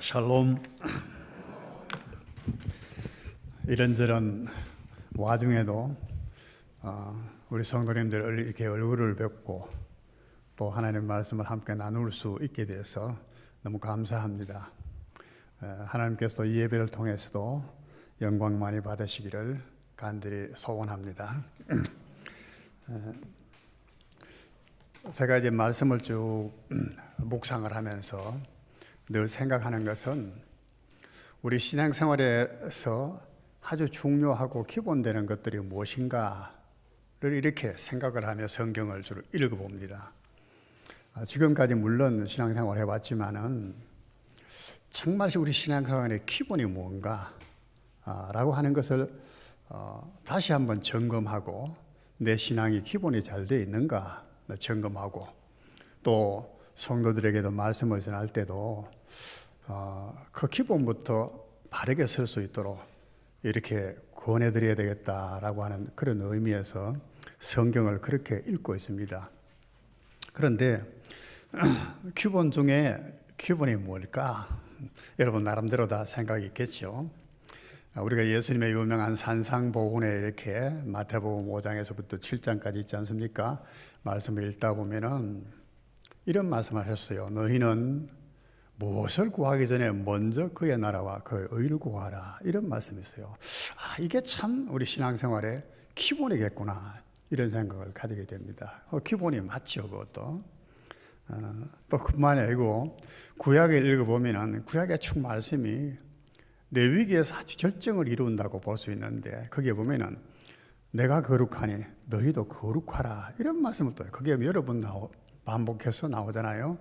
샬롬. 이런저런 와중에도 우리 성도님들 이렇게 얼굴을 뵙고 또 하나님의 말씀을 함께 나눌 수 있게 돼서 너무 감사합니다. 하나님께서 이 예배를 통해서도 영광 많이 받으시기를 간절히 소원합니다. 제가 이제 말씀을 쭉 묵상을 하면서 늘 생각하는 것은 우리 신앙생활에서 아주 중요하고 기본되는 것들이 무엇인가를 이렇게 생각을 하며 성경을 주로 읽어봅니다. 지금까지 물론 신앙생활을 해왔지만은 정말 우리 신앙생활의 기본이 뭔가 라고 하는 것을 다시 한번 점검하고 내 신앙이 기본이 잘 되어 있는가 점검하고 또 성도들에게도 말씀을 전할 때도 그 기본부터 바르게 설 수 있도록 이렇게 권해드려야 되겠다라고 하는 그런 의미에서 성경을 그렇게 읽고 있습니다. 그런데 기본 중에 기본이 뭘까? 여러분 나름대로 다 생각이 있겠죠. 우리가 예수님의 유명한 산상보훈에 이렇게 마태복음 5장에서부터 7장까지 있지 않습니까? 말씀을 읽다 보면은 이런 말씀을 하셨어요. 너희는 무엇을 구하기 전에 먼저 그의 나라와 그의 의를 구하라. 이런 말씀이 있어요. 이게 참 우리 신앙생활의 기본이겠구나. 이런 생각을 가지게 됩니다. 기본이 맞죠, 그것도. 또 그뿐만이 아니고 구약을 읽어보면은 구약의 쭉 말씀이 레위기에서 아주 절정을 이룬다고 볼 수 있는데 거기에 보면은 내가 거룩하니 너희도 거룩하라. 이런 말씀을 또 거기에 여러 번 반복해서 나오잖아요.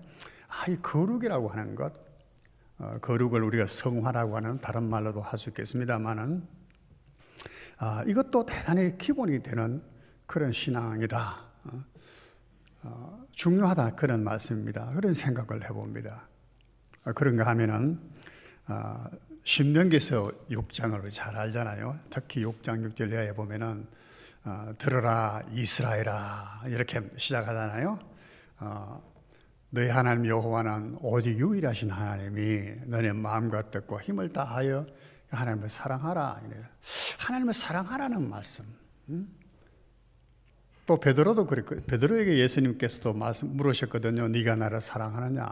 이 거룩이라고 하는 것, 거룩을 우리가 성화라고 하는 다른 말로도 할 수 있겠습니다만은 이것도 대단히 기본이 되는 그런 신앙이다. 중요하다 그런 말씀입니다. 그런 생각을 해봅니다. 그런가 하면은 신명기서 6장을 잘 알잖아요. 특히 6장 6절 이하에 보면은 들어라 이스라엘아 이렇게 시작하잖아요. 너희 하나님 여호와는 오직 유일하신 하나님이 너네 마음과 뜻과 힘을 다하여 하나님을 사랑하라. 하나님을 사랑하라는 말씀. 또 베드로도 그랬고 베드로에게 예수님께서도 물으셨거든요. 네가 나를 사랑하느냐?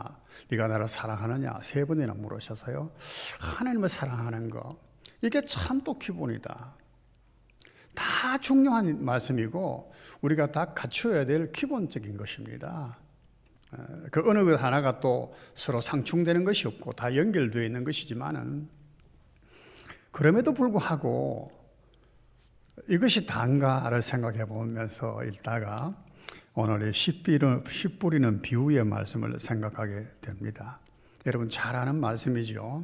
네가 나를 사랑하느냐? 3번이나 물으셔서요. 하나님을 사랑하는 거 이게 참 또 기본이다. 다 중요한 말씀이고 우리가 다 갖춰야 될 기본적인 것입니다. 그 어느 것 하나가 또 서로 상충되는 것이 없고 다 연결되어 있는 것이지만은 그럼에도 불구하고 이것이 다인가를 생각해 보면서 읽다가 오늘 씨 뿌리는 비유의 말씀을 생각하게 됩니다. 여러분 잘 아는 말씀이죠.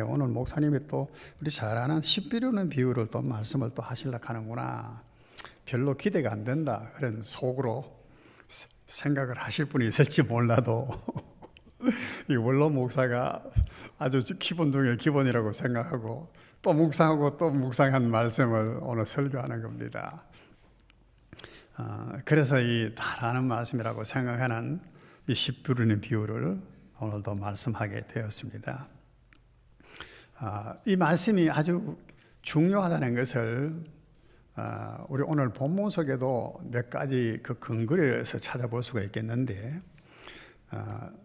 오늘 목사님이 또 우리 잘 아는 씨 뿌리는 비유를 또 말씀을 또 하시려고 하는구나. 별로 기대가 안 된다. 그런 속으로 생각을 하실 분이 있을지 몰라도 이 원로 목사가 아주 기본 중에 기본이라고 생각하고 또 묵상하고 또 묵상한 말씀을 오늘 설교하는 겁니다. 그래서 이 다 아는 말씀이라고 생각하는 이 씨 뿌리는 비유를 오늘도 말씀하게 되었습니다. 이 말씀이 아주 중요하다는 것을 우리 오늘 본문 속에도 몇 가지 그 근거에서 찾아볼 수가 있겠는데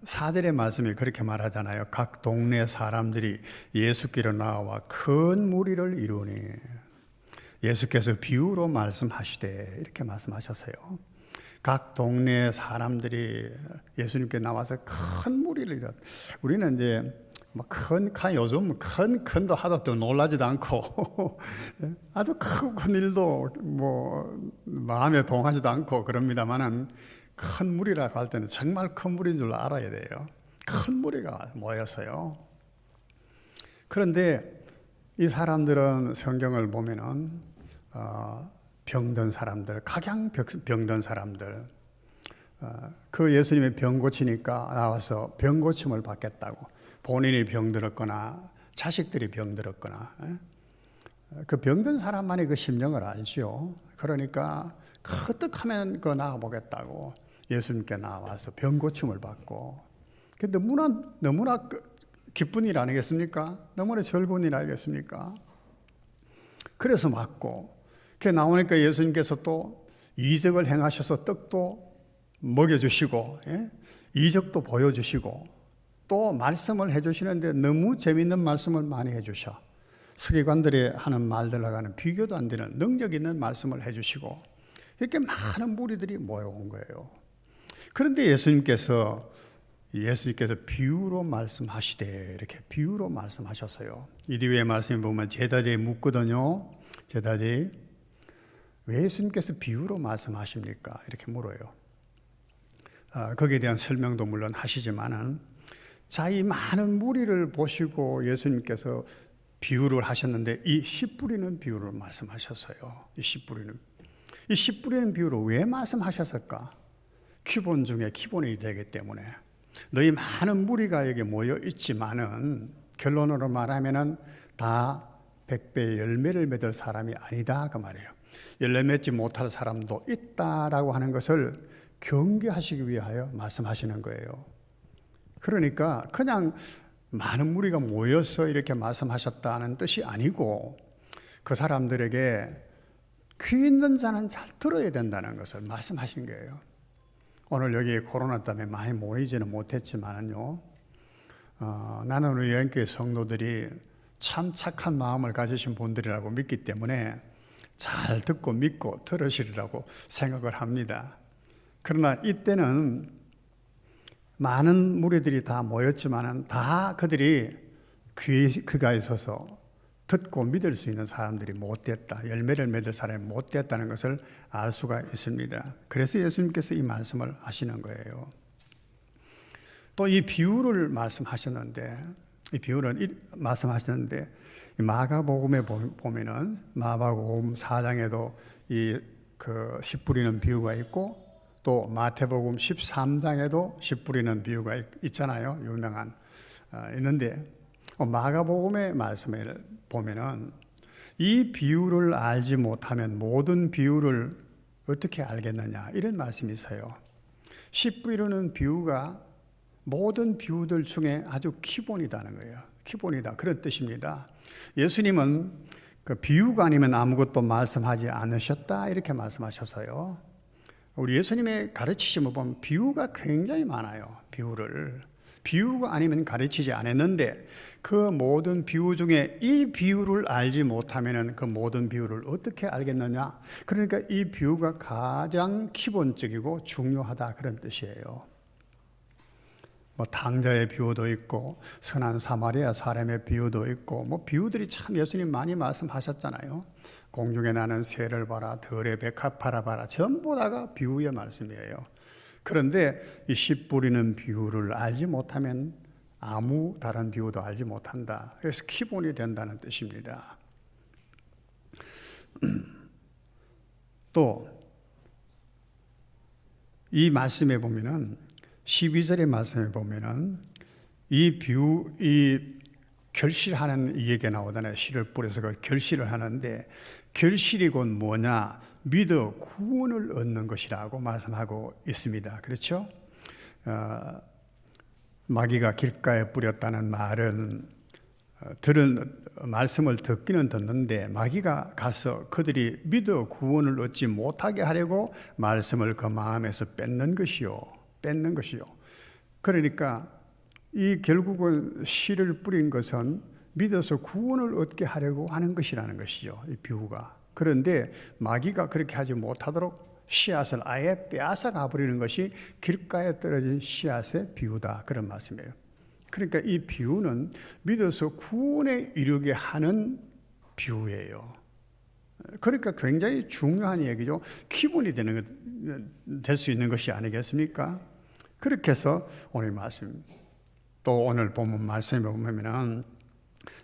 4절의 말씀이 그렇게 말하잖아요. 각 동네 사람들이 예수께로 나와 큰 무리를 이루니 예수께서 비유로 말씀하시되 이렇게 말씀하셨어요. 각 동네 사람들이 예수님께 나와서 큰 무리를 이뤘. 우리는 이제 요즘 큰도 하도 또 놀라지도 않고 아주 크고 큰 일도 마음에 동하지도 않고 그럽니다만은 큰 무리라고 할 때는 정말 큰 무리인 줄 알아야 돼요. 큰 무리가 모였어요. 그런데 이 사람들은 성경을 보면은 병든 사람들, 각양 병든 사람들, 그 예수님의 병 고치니까 나와서 병 고침을 받겠다고 본인이 병들었거나 자식들이 병들었거나 그 병든 사람만이 그 심령을 알지요. 그러니까 어떡하면 나아보겠다고 예수님께 나와서 병 고침을 받고 너무나 기쁜 일 아니겠습니까? 너무나 즐거운 일 아니겠습니까? 그래서 맞고, 그게 나오니까 예수님께서 또 이적을 행하셔서 떡도 먹여주시고, 예? 이적도 보여주시고, 또 말씀을 해주시는데 너무 재밌는 말씀을 많이 해주셔. 서기관들이 하는 말들하고는 비교도 안 되는 능력 있는 말씀을 해주시고, 이렇게 많은 무리들이 모여온 거예요. 그런데 예수님께서 비유로 말씀하시되, 이렇게 비유로 말씀하셨어요. 이 뒤에 말씀에 보면 제자들이 묻거든요. 제자들이 왜 예수님께서 비유로 말씀하십니까? 이렇게 물어요. 거기에 대한 설명도 물론 하시지만은, 자, 이 많은 무리를 보시고 예수님께서 비유를 하셨는데, 이 씨 뿌리는 비유를 말씀하셨어요. 이 씨 뿌리는 비유를 왜 말씀하셨을까? 기본 중에 기본이 되기 때문에. 너희 많은 무리가 여기 모여 있지만은, 결론으로 말하면은 다 100배의 열매를 맺을 사람이 아니다, 그 말이에요. 열매 맺지 못할 사람도 있다라고 하는 것을 경계하시기 위하여 말씀하시는 거예요. 그러니까 그냥 많은 무리가 모여서 이렇게 말씀하셨다는 뜻이 아니고, 그 사람들에게 귀 있는 자는 잘 들어야 된다는 것을 말씀하신 거예요. 오늘 여기 코로나 때문에 많이 모이지는 못했지만요, 나는 우리 여행교회 성도들이 참 착한 마음을 가지신 분들이라고 믿기 때문에 잘 듣고 믿고 들으시리라고 생각을 합니다. 그러나 이때는 많은 무리들이 다 모였지만은 다 그들이 귀가 있어서 듣고 믿을 수 있는 사람들이 못 됐다. 열매를 맺을 사람이 못 됐다는 것을 알 수가 있습니다. 그래서 예수님께서 이 말씀을 하시는 거예요. 또 이 비유를 말씀하셨는데, 마가복음에 보면은 마가복음 4장에도 씨 뿌리는 비유가 있고, 또 마태복음 13장에도 씨 뿌리는 비유가 있잖아요. 유명한 있는데, 마가복음의 말씀을 보면은 이 비유를 알지 못하면 모든 비유를 어떻게 알겠느냐, 이런 말씀이 있어요. 씨 뿌리는 비유가 모든 비유들 중에 아주 기본이다는 거예요. 기본이다, 그런 뜻입니다. 예수님은 그 비유가 아니면 아무것도 말씀하지 않으셨다, 이렇게 말씀하셨어요. 우리 예수님의 가르치심을 보면 비유가 굉장히 많아요. 비유가 아니면 가르치지 않았는데, 그 모든 비유 중에 이 비유를 알지 못하면 그 모든 비유를 어떻게 알겠느냐. 그러니까 이 비유가 가장 기본적이고 중요하다, 그런 뜻이에요. 당자의 비유도 있고, 선한 사마리아 사람의 비유도 있고, 비유들이 참 예수님 많이 말씀하셨잖아요. 공중에 나는 새를 봐라, 들의 백합화를 봐라, 전부 다가 비유의 말씀이에요. 그런데 이 씨 뿌리는 비유를 알지 못하면 아무 다른 비유도 알지 못한다. 그래서 기본이 된다는 뜻입니다. 또 이 말씀에 보면은 12절의 말씀에 보면은 이 결실하는 이 얘기가 나오잖아요. 씨를 뿌려서 그 결실을 하는데, 결실이 곧 뭐냐? 믿어 구원을 얻는 것이라고 말씀하고 있습니다. 그렇죠? 마귀가 길가에 뿌렸다는 말은 말씀을 듣기는 듣는데, 마귀가 가서 그들이 믿어 구원을 얻지 못하게 하려고 말씀을 그 마음에서 뺏는 것이요. 그러니까 이 결국은 씨를 뿌린 것은 믿어서 구원을 얻게 하려고 하는 것이라는 것이죠, 이 비유가. 그런데 마귀가 그렇게 하지 못하도록 씨앗을 아예 빼앗아 가버리는 것이 길가에 떨어진 씨앗의 비유다, 그런 말씀이에요. 그러니까 이 비유는 믿어서 구원에 이르게 하는 비유예요. 그러니까 굉장히 중요한 얘기죠. 기본이 될 수 있는 것이 아니겠습니까? 그렇게 해서 오늘 말씀, 또 오늘 본문 말씀에 보면은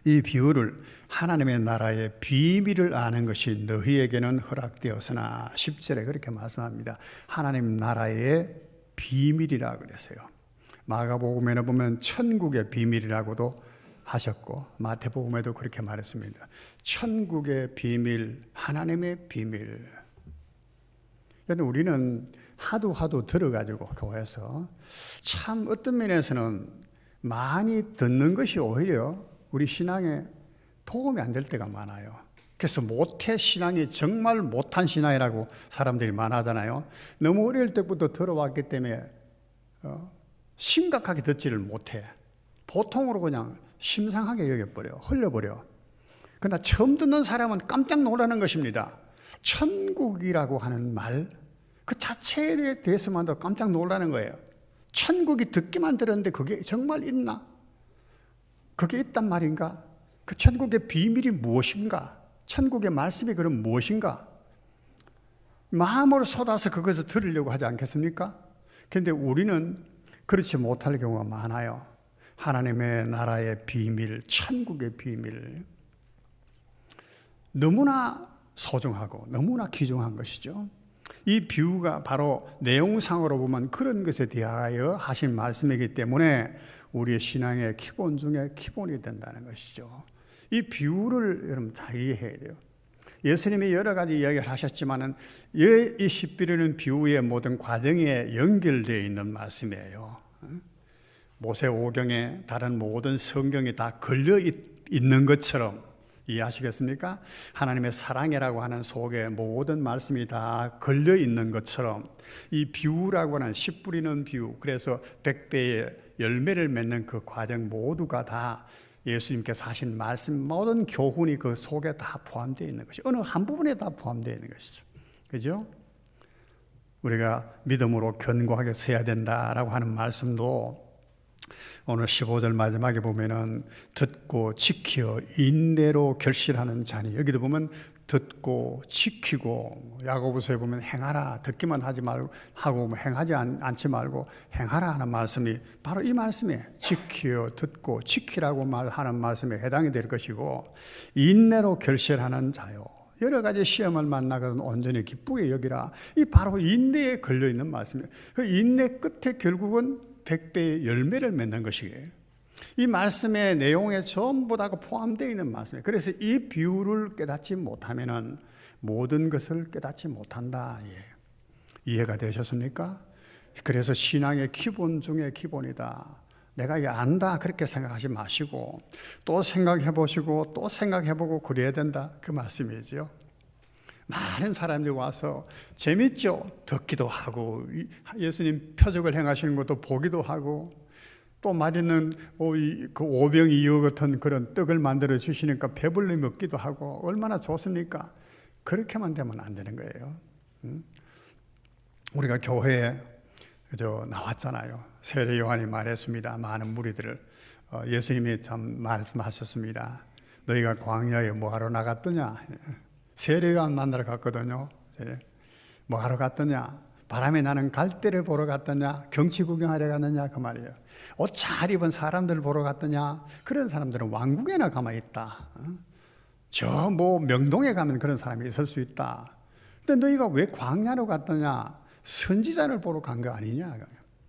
이 비유를 하나님의 나라의 비밀을 아는 것이 너희에게는 허락되었으나, 10절에 그렇게 말씀합니다. 하나님 나라의 비밀이라 그랬어요. 마가복음에는 보면 천국의 비밀이라고도 하셨고, 마태복음에도 그렇게 말했습니다. 천국의 비밀, 하나님의 비밀. 우리는 하도 들어가지고 교회에서 참 어떤 면에서는 많이 듣는 것이 오히려 우리 신앙에 도움이 안 될 때가 많아요. 그래서 모태 신앙이 정말 못한 신앙이라고 사람들이 말하잖아요. 너무 어릴 때부터 들어왔기 때문에 심각하게 듣지를 못해. 보통으로 그냥 심상하게 여겨버려, 흘려버려. 그러나 처음 듣는 사람은 깜짝 놀라는 것입니다. 천국이라고 하는 말, 그 자체에 대해서만 깜짝 놀라는 거예요. 천국이 듣기만 들었는데 그게 정말 있나? 그게 있단 말인가? 그 천국의 비밀이 무엇인가? 천국의 말씀이 그럼 무엇인가? 마음으로 쏟아서 그것을 들으려고 하지 않겠습니까? 그런데 우리는 그렇지 못할 경우가 많아요. 하나님의 나라의 비밀, 천국의 비밀, 너무나 소중하고 너무나 귀중한 것이죠. 이 비유가 바로 내용상으로 보면 그런 것에 대하여 하신 말씀이기 때문에 우리의 신앙의 기본 중에 기본이 된다는 것이죠. 이 비유를 여러분 잘 이해해야 돼요. 예수님이 여러 가지 이야기를 하셨지만은 이 십비유는 비유의 모든 과정에 연결되어 있는 말씀이에요. 모세오경에 다른 모든 성경이 다 걸려 있는 것처럼 이해하시겠습니까? 하나님의 사랑이라고 하는 속에 모든 말씀이 다 걸려 있는 것처럼 이 비유라고 하는 씨 뿌리는 비유, 그래서 100배의 열매를 맺는 그 과정 모두가 다 예수님께서 하신 말씀 모든 교훈이 그 속에 다 포함되어 있는 것이 어느 한 부분에 다 포함되어 있는 것이죠. 그죠? 우리가 믿음으로 견고하게 서야 된다라고 하는 말씀도 오늘 15절 마지막에 보면은 듣고 지켜 인내로 결실하는 자니, 여기도 보면 듣고 지키고, 야고보서에 보면 행하라, 듣기만 하지 말고 하고 행하지 않지 말고 행하라 하는 말씀이 바로 이 말씀에 지키어 듣고 지키라고 말하는 말씀에 해당이 될 것이고, 인내로 결실하는 자요, 여러 가지 시험을 만나거든 온전히 기쁘게 여기라, 이 바로 인내에 걸려있는 말씀이에요. 그 인내 끝에 결국은 100배의 열매를 맺는 것이에요. 이 말씀의 내용에 전부 다 포함되어 있는 말씀이에요. 그래서 이 비유를 깨닫지 못하면 모든 것을 깨닫지 못한다. 이해가 되셨습니까? 그래서 신앙의 기본 중에 기본이다. 내가 이게 안다 그렇게 생각하지 마시고 또 생각해 보시고 또 생각해 보고 그래야 된다, 그 말씀이죠. 많은 사람들이 와서 재밌죠. 듣기도 하고 예수님 표적을 행하시는 것도 보기도 하고 또 맛있는 그 오병이어 같은 그런 떡을 만들어 주시니까 배불리 먹기도 하고 얼마나 좋습니까? 그렇게만 되면 안 되는 거예요. 우리가 교회에 나왔잖아요. 세례 요한이 말했습니다. 많은 무리들을 예수님이 참 말씀하셨습니다. 너희가 광야에 뭐하러 나갔더냐? 세례 요한 만나러 갔거든요. 뭐하러 갔더냐? 바람에 나는 갈대를 보러 갔더냐? 경치 구경하러 갔느냐? 그 말이에요. 옷 잘 입은 사람들을 보러 갔더냐? 그런 사람들은 왕국에나 가만히 있다. 저 명동에 가면 그런 사람이 있을 수 있다. 근데 너희가 왜 광야로 갔더냐? 선지자를 보러 간 거 아니냐?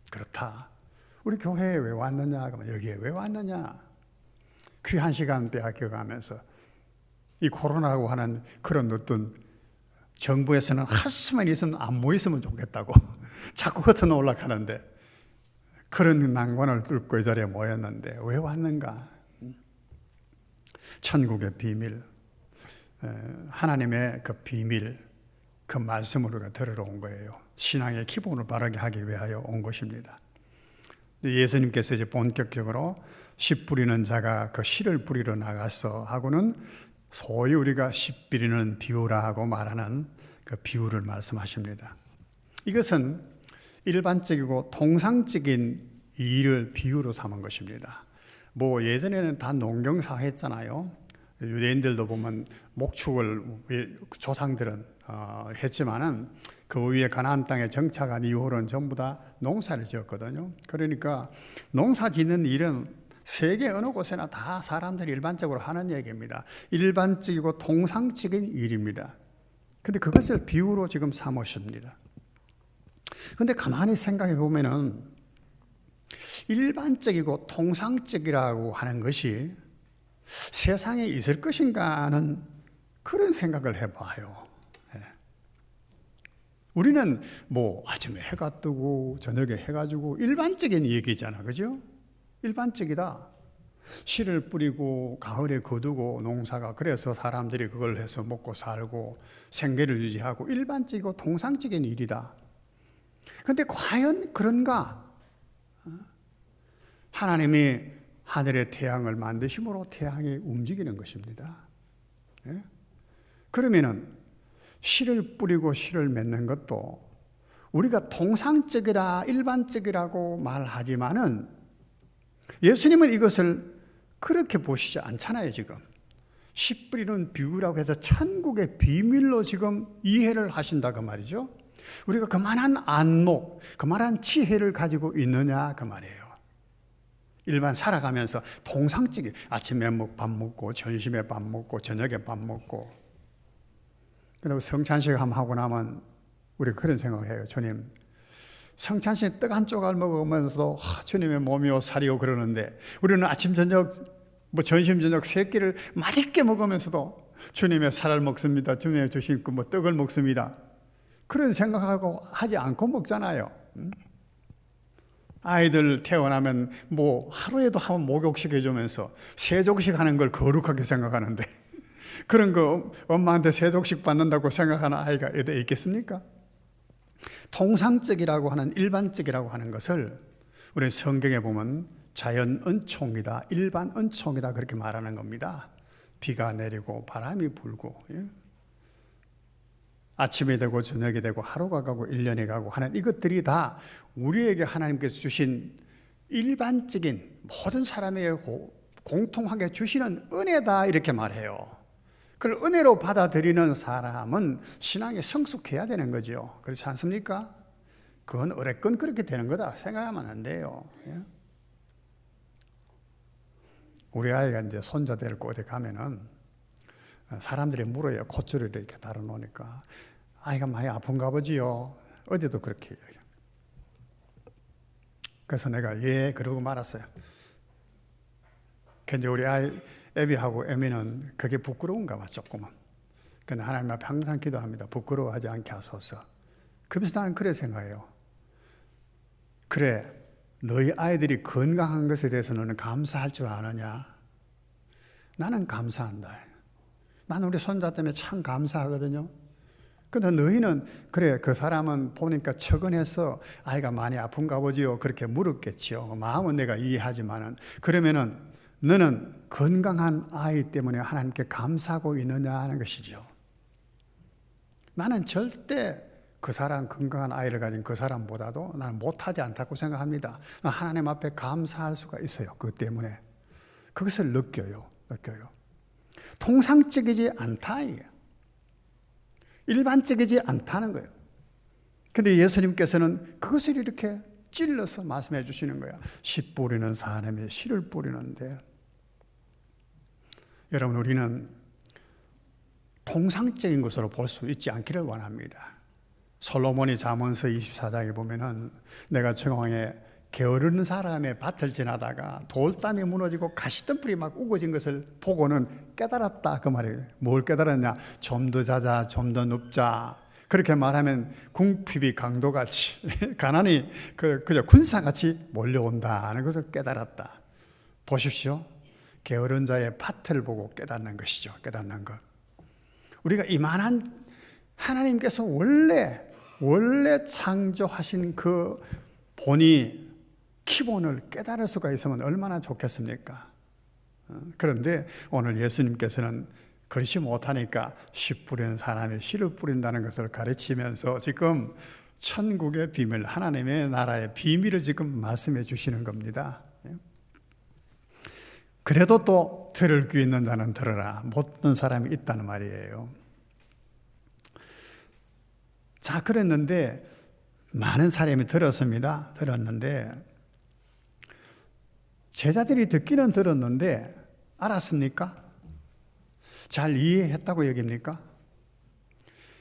그렇다. 우리 교회에 왜 왔느냐? 그러면 여기에 왜 왔느냐? 귀한 시간 빼앗겨가면서 이 코로나라고 하는 그런 어떤 정부에서는 할 수만 있으면 안 모였으면 좋겠다고 자꾸 겉은 올라가는데 그런 난관을 뚫고 이 자리에 모였는데 왜 왔는가? 천국의 비밀, 하나님의 그 비밀, 그 말씀을 우리가 들으러 온 거예요. 신앙의 기본을 바르게 하기 위하여 온 것입니다. 예수님께서 이제 본격적으로 씨 뿌리는 자가 그 씨를 뿌리러 나가서 하고는 소위 우리가 씨 뿌리는 비유라고 말하는 그 비유를 말씀하십니다. 이것은 일반적이고 통상적인 일을 비유로 삼은 것입니다. 예전에는 다 농경사 했잖아요. 유대인들도 보면 목축을 조상들은 했지만은 그 위에 가나안 땅에 정착한 이후로는 전부 다 농사를 지었거든요. 그러니까 농사 짓는 일은 세계 어느 곳에나 다 사람들이 일반적으로 하는 얘기입니다. 일반적이고 통상적인 일입니다. 그런데 그것을 비유로 지금 삼으십니다. 그런데 가만히 생각해 보면은 일반적이고 통상적이라고 하는 것이 세상에 있을 것인가 하는 그런 생각을 해봐요. 우리는 아침에 해가 뜨고 저녁에 해가 지고 일반적인 얘기잖아, 그죠? 일반적이다. 씨를 뿌리고 가을에 거두고 농사가 그래서 사람들이 그걸 해서 먹고 살고 생계를 유지하고 일반적이고 통상적인 일이다. 그런데 과연 그런가? 하나님이 하늘의 태양을 만드심으로 태양이 움직이는 것입니다. 예? 그러면은 씨를 뿌리고 씨를 맺는 것도 우리가 통상적이라 일반적이라고 말하지만은 예수님은 이것을 그렇게 보시지 않잖아요, 지금. 씨 뿌리는 비유라고 해서 천국의 비밀로 지금 이해를 하신다 그 말이죠. 우리가 그만한 안목, 그만한 지혜를 가지고 있느냐 그 말이에요. 일반 살아가면서 통상적인 아침에 밥 먹고 점심에 밥 먹고 저녁에 밥 먹고 그리고 성찬식 한번 하고 나면 우리 그런 생각을 해요. 주님, 성찬식 떡 한 조각 먹으면서 주님의 몸이요 살이요 그러는데 우리는 아침 저녁 점심 저녁 세 끼를 맛있게 먹으면서도 주님의 살을 먹습니다. 주님의 주신 그 떡을 먹습니다. 그런 생각하고 하지 않고 먹잖아요. 아이들 태어나면 하루에도 한번 목욕식 해주면서 세족식 하는 걸 거룩하게 생각하는데 그런 거 엄마한테 세족식 받는다고 생각하는 아이가 어디 있겠습니까? 통상적이라고 하는 일반적이라고 하는 것을 우리 성경에 보면 자연 은총이다, 일반 은총이다 그렇게 말하는 겁니다. 비가 내리고 바람이 불고 아침이 되고 저녁이 되고 하루가 가고 1년이 가고 하는 이것들이 다 우리에게 하나님께서 주신 일반적인 모든 사람에게 공통하게 주시는 은혜다 이렇게 말해요. 그걸 은혜로 받아들이는 사람은 신앙에 성숙해야 되는 거죠. 그렇지 않습니까? 그건 어레건 그렇게 되는 거다 생각하면 안 돼요. 우리 아이가 이제 손자 데리고 어디 가면은 사람들이 물어요. 콧줄을 이렇게 달아놓으니까 아이가 많이 아픈가 보지요. 어제도 그렇게 얘기해요. 그래서 내가 그러고 말았어요. 근데 우리 아이 애비하고 애미는 그게 부끄러운가 봐 조금은. 근데 하나님 앞에 항상 기도합니다. 부끄러워하지 않게 하소서. 그래서 나는 그래 생각해요. 그래, 너희 아이들이 건강한 것에 대해서 너는 감사할 줄 아느냐? 나는 감사한다. 나는 우리 손자 때문에 참 감사하거든요. 근데 너희는 그래 그 사람은 보니까 처근해서 아이가 많이 아픈가 보지요. 그렇게 물었겠지요. 마음은 내가 이해하지만은 그러면은 너는 건강한 아이 때문에 하나님께 감사하고 있느냐 하는 것이죠. 나는 절대 그 사람 건강한 아이를 가진 그 사람보다도 나는 못하지 않다고 생각합니다. 하나님 앞에 감사할 수가 있어요. 그것 때문에. 그것을 느껴요. 통상적이지 않다 이게. 일반적이지 않다는 거예요. 근데 예수님께서는 그것을 이렇게 찔러서 말씀해 주시는 거야. 씨 뿌리는 사람이 씨를 뿌리는데 여러분 우리는 통상적인 것으로 볼 수 있지 않기를 원합니다. 솔로몬이 잠언서 24장에 보면은 내가 정황에 게으른 사람의 밭을 지나다가 돌담이 무너지고 가시덤불이 막 우거진 것을 보고는 깨달았다 그 말이에요. 뭘 깨달았냐? 좀 더 자자, 좀 더 눕자. 그렇게 말하면 궁핍이 강도같이 가난이 그저 군사같이 몰려온다 하는 것을 깨달았다. 보십시오. 게으른 자의 밭을 보고 깨닫는 것이죠. 깨닫는 것. 우리가 이만한 하나님께서 원래 창조하신 그 본이 기본을 깨달을 수가 있으면 얼마나 좋겠습니까? 그런데 오늘 예수님께서는 그렇지 못하니까 씨 뿌리는 사람이 씨를 뿌린다는 것을 가르치면서 지금 천국의 비밀, 하나님의 나라의 비밀을 지금 말씀해 주시는 겁니다. 그래도 또 들을 귀 있는 자는 들으라. 못 듣는 사람이 있다는 말이에요. 자, 그랬는데 많은 사람이 들었는데 제자들이 듣기는 들었는데 알았습니까? 잘 이해했다고 여깁니까?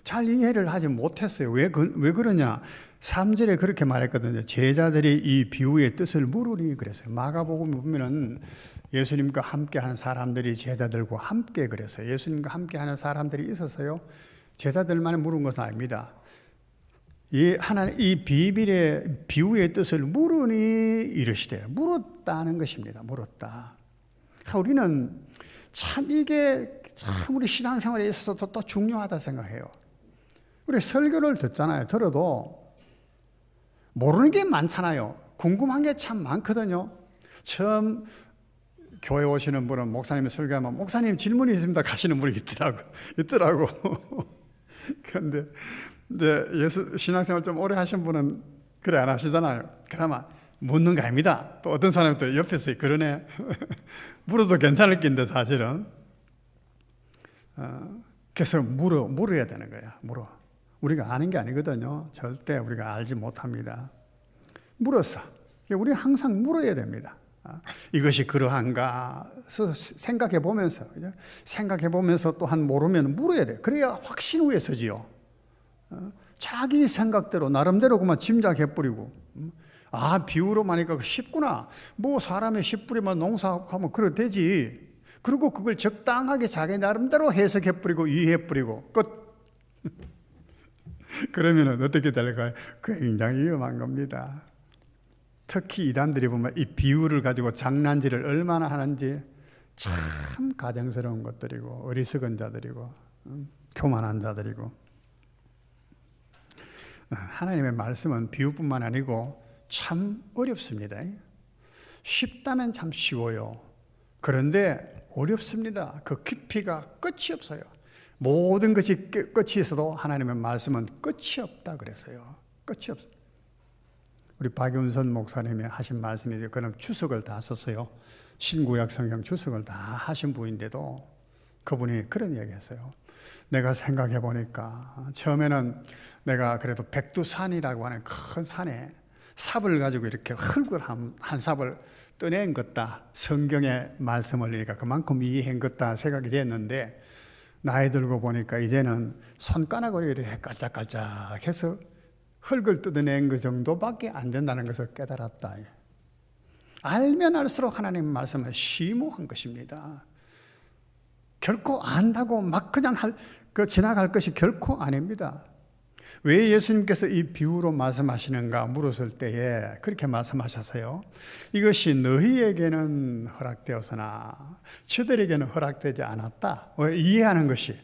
잘 이해를 하지 못했어요. 왜 그러냐? 3절에 그렇게 말했거든요. 제자들이 이 비유의 뜻을 물으니 그랬어요. 마가복음 보면은 예수님과 함께하는 사람들이 제자들과 함께 그랬어요. 예수님과 함께하는 사람들이 있었어요. 제자들만 물은 것은 아닙니다. 이 비밀의 비유의 뜻을 물으니 이르시되, 물었다는 것입니다. 물었다. 우리는 참 이게 참 우리 신앙생활에 있어서 또 중요하다 생각해요. 우리 설교를 듣잖아요. 들어도 모르는 게 많잖아요. 궁금한 게 참 많거든요. 처음 교회 오시는 분은 목사님이 설교하면 목사님 질문이 있습니다 가시는 분이 있더라고. 그런데 이제 신앙생활 좀 오래 하신 분은 그래 안 하시잖아요. 그러면 묻는 거 아닙니다. 또 어떤 사람은 또 옆에서 그러네. 물어도 괜찮을 낀데 사실은. 그래서 물어야 되는 거야. 우리가 아는 게 아니거든요. 절대 우리가 알지 못합니다. 물었어. 우리는 항상 물어야 됩니다. 이것이 그러한가 생각해 보면서 또한 모르면 물어야 돼. 그래야 확신 위에 서지요. 자기 생각대로 나름대로 그만 짐작해 뿌리고, 비유로만 하니까 쉽구나. 뭐 사람의 씨 뿌리면 농사하면 그래 되지. 그리고 그걸 적당하게 자기 나름대로 해석해 뿌리고 이해해 뿌리고 끝. 그러면 어떻게 될까요? 굉장히 위험한 겁니다. 특히 이단들이 보면 이 비유를 가지고 장난질을 얼마나 하는지 참 가정스러운 것들이고 어리석은 자들이고 교만한 자들이고. 하나님의 말씀은 비유뿐만 아니고 참 어렵습니다. 쉽다면 참 쉬워요. 그런데 어렵습니다. 그 깊이가 끝이 없어요. 모든 것이 끝이 있어도 하나님의 말씀은 끝이 없다 그래서요. 끝이 없어요. 우리 박윤선 목사님이 하신 말씀이죠. 그럼 주석을 다 썼어요. 신구약 성경 주석을 다 하신 분인데도 그분이 그런 이야기 했어요. 내가 생각해 보니까 처음에는 내가 그래도 백두산이라고 하는 큰 산에 삽을 가지고 이렇게 흙을 한 삽을 떠낸 것다. 성경의 말씀을 읽으니까 그만큼 이해한 것다 생각이 됐는데 나이 들고 보니까 이제는 손가락으로 이렇게 깔짝깔짝해서 흙을 뜯어낸 그 정도밖에 안 된다는 것을 깨달았다. 알면 알수록 하나님 말씀은 심오한 것입니다. 결코 안다고 막 그냥 지나갈 것이 결코 아닙니다. 왜 예수님께서 이 비유로 말씀하시는가 물었을 때에 그렇게 말씀하셨어요. 이것이 너희에게는 허락되었으나 저들에게는 허락되지 않았다. 이해하는 것이.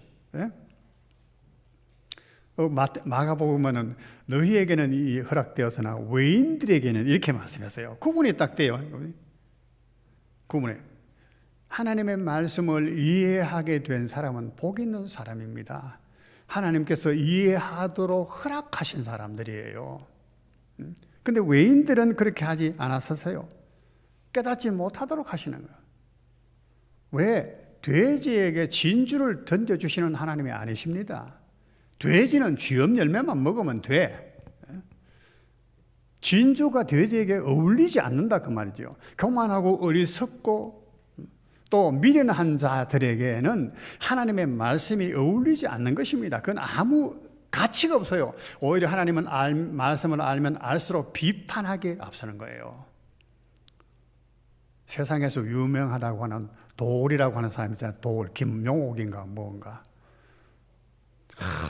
마가복음은 너희에게는 이 허락되었으나 외인들에게는 이렇게 말씀했어요. 구분이 딱 돼요. 구분이. 하나님의 말씀을 이해하게 된 사람은 복 있는 사람입니다. 하나님께서 이해하도록 허락하신 사람들이에요. 근데 외인들은 그렇게 하지 않았어요. 깨닫지 못하도록 하시는 거예요. 왜? 돼지에게 진주를 던져주시는 하나님이 아니십니다. 돼지는 쥐업 열매만 먹으면 돼. 진주가 돼지에게 어울리지 않는다 그 말이죠. 교만하고 어리석고 또 미련한 자들에게는 하나님의 말씀이 어울리지 않는 것입니다. 그건 아무 가치가 없어요. 오히려 하나님은 말씀을 알면 알수록 비판하게 앞서는 거예요. 세상에서 유명하다고 하는 돌이라고 하는 사람이 있잖아요. 돌, 김용옥인가 뭔가.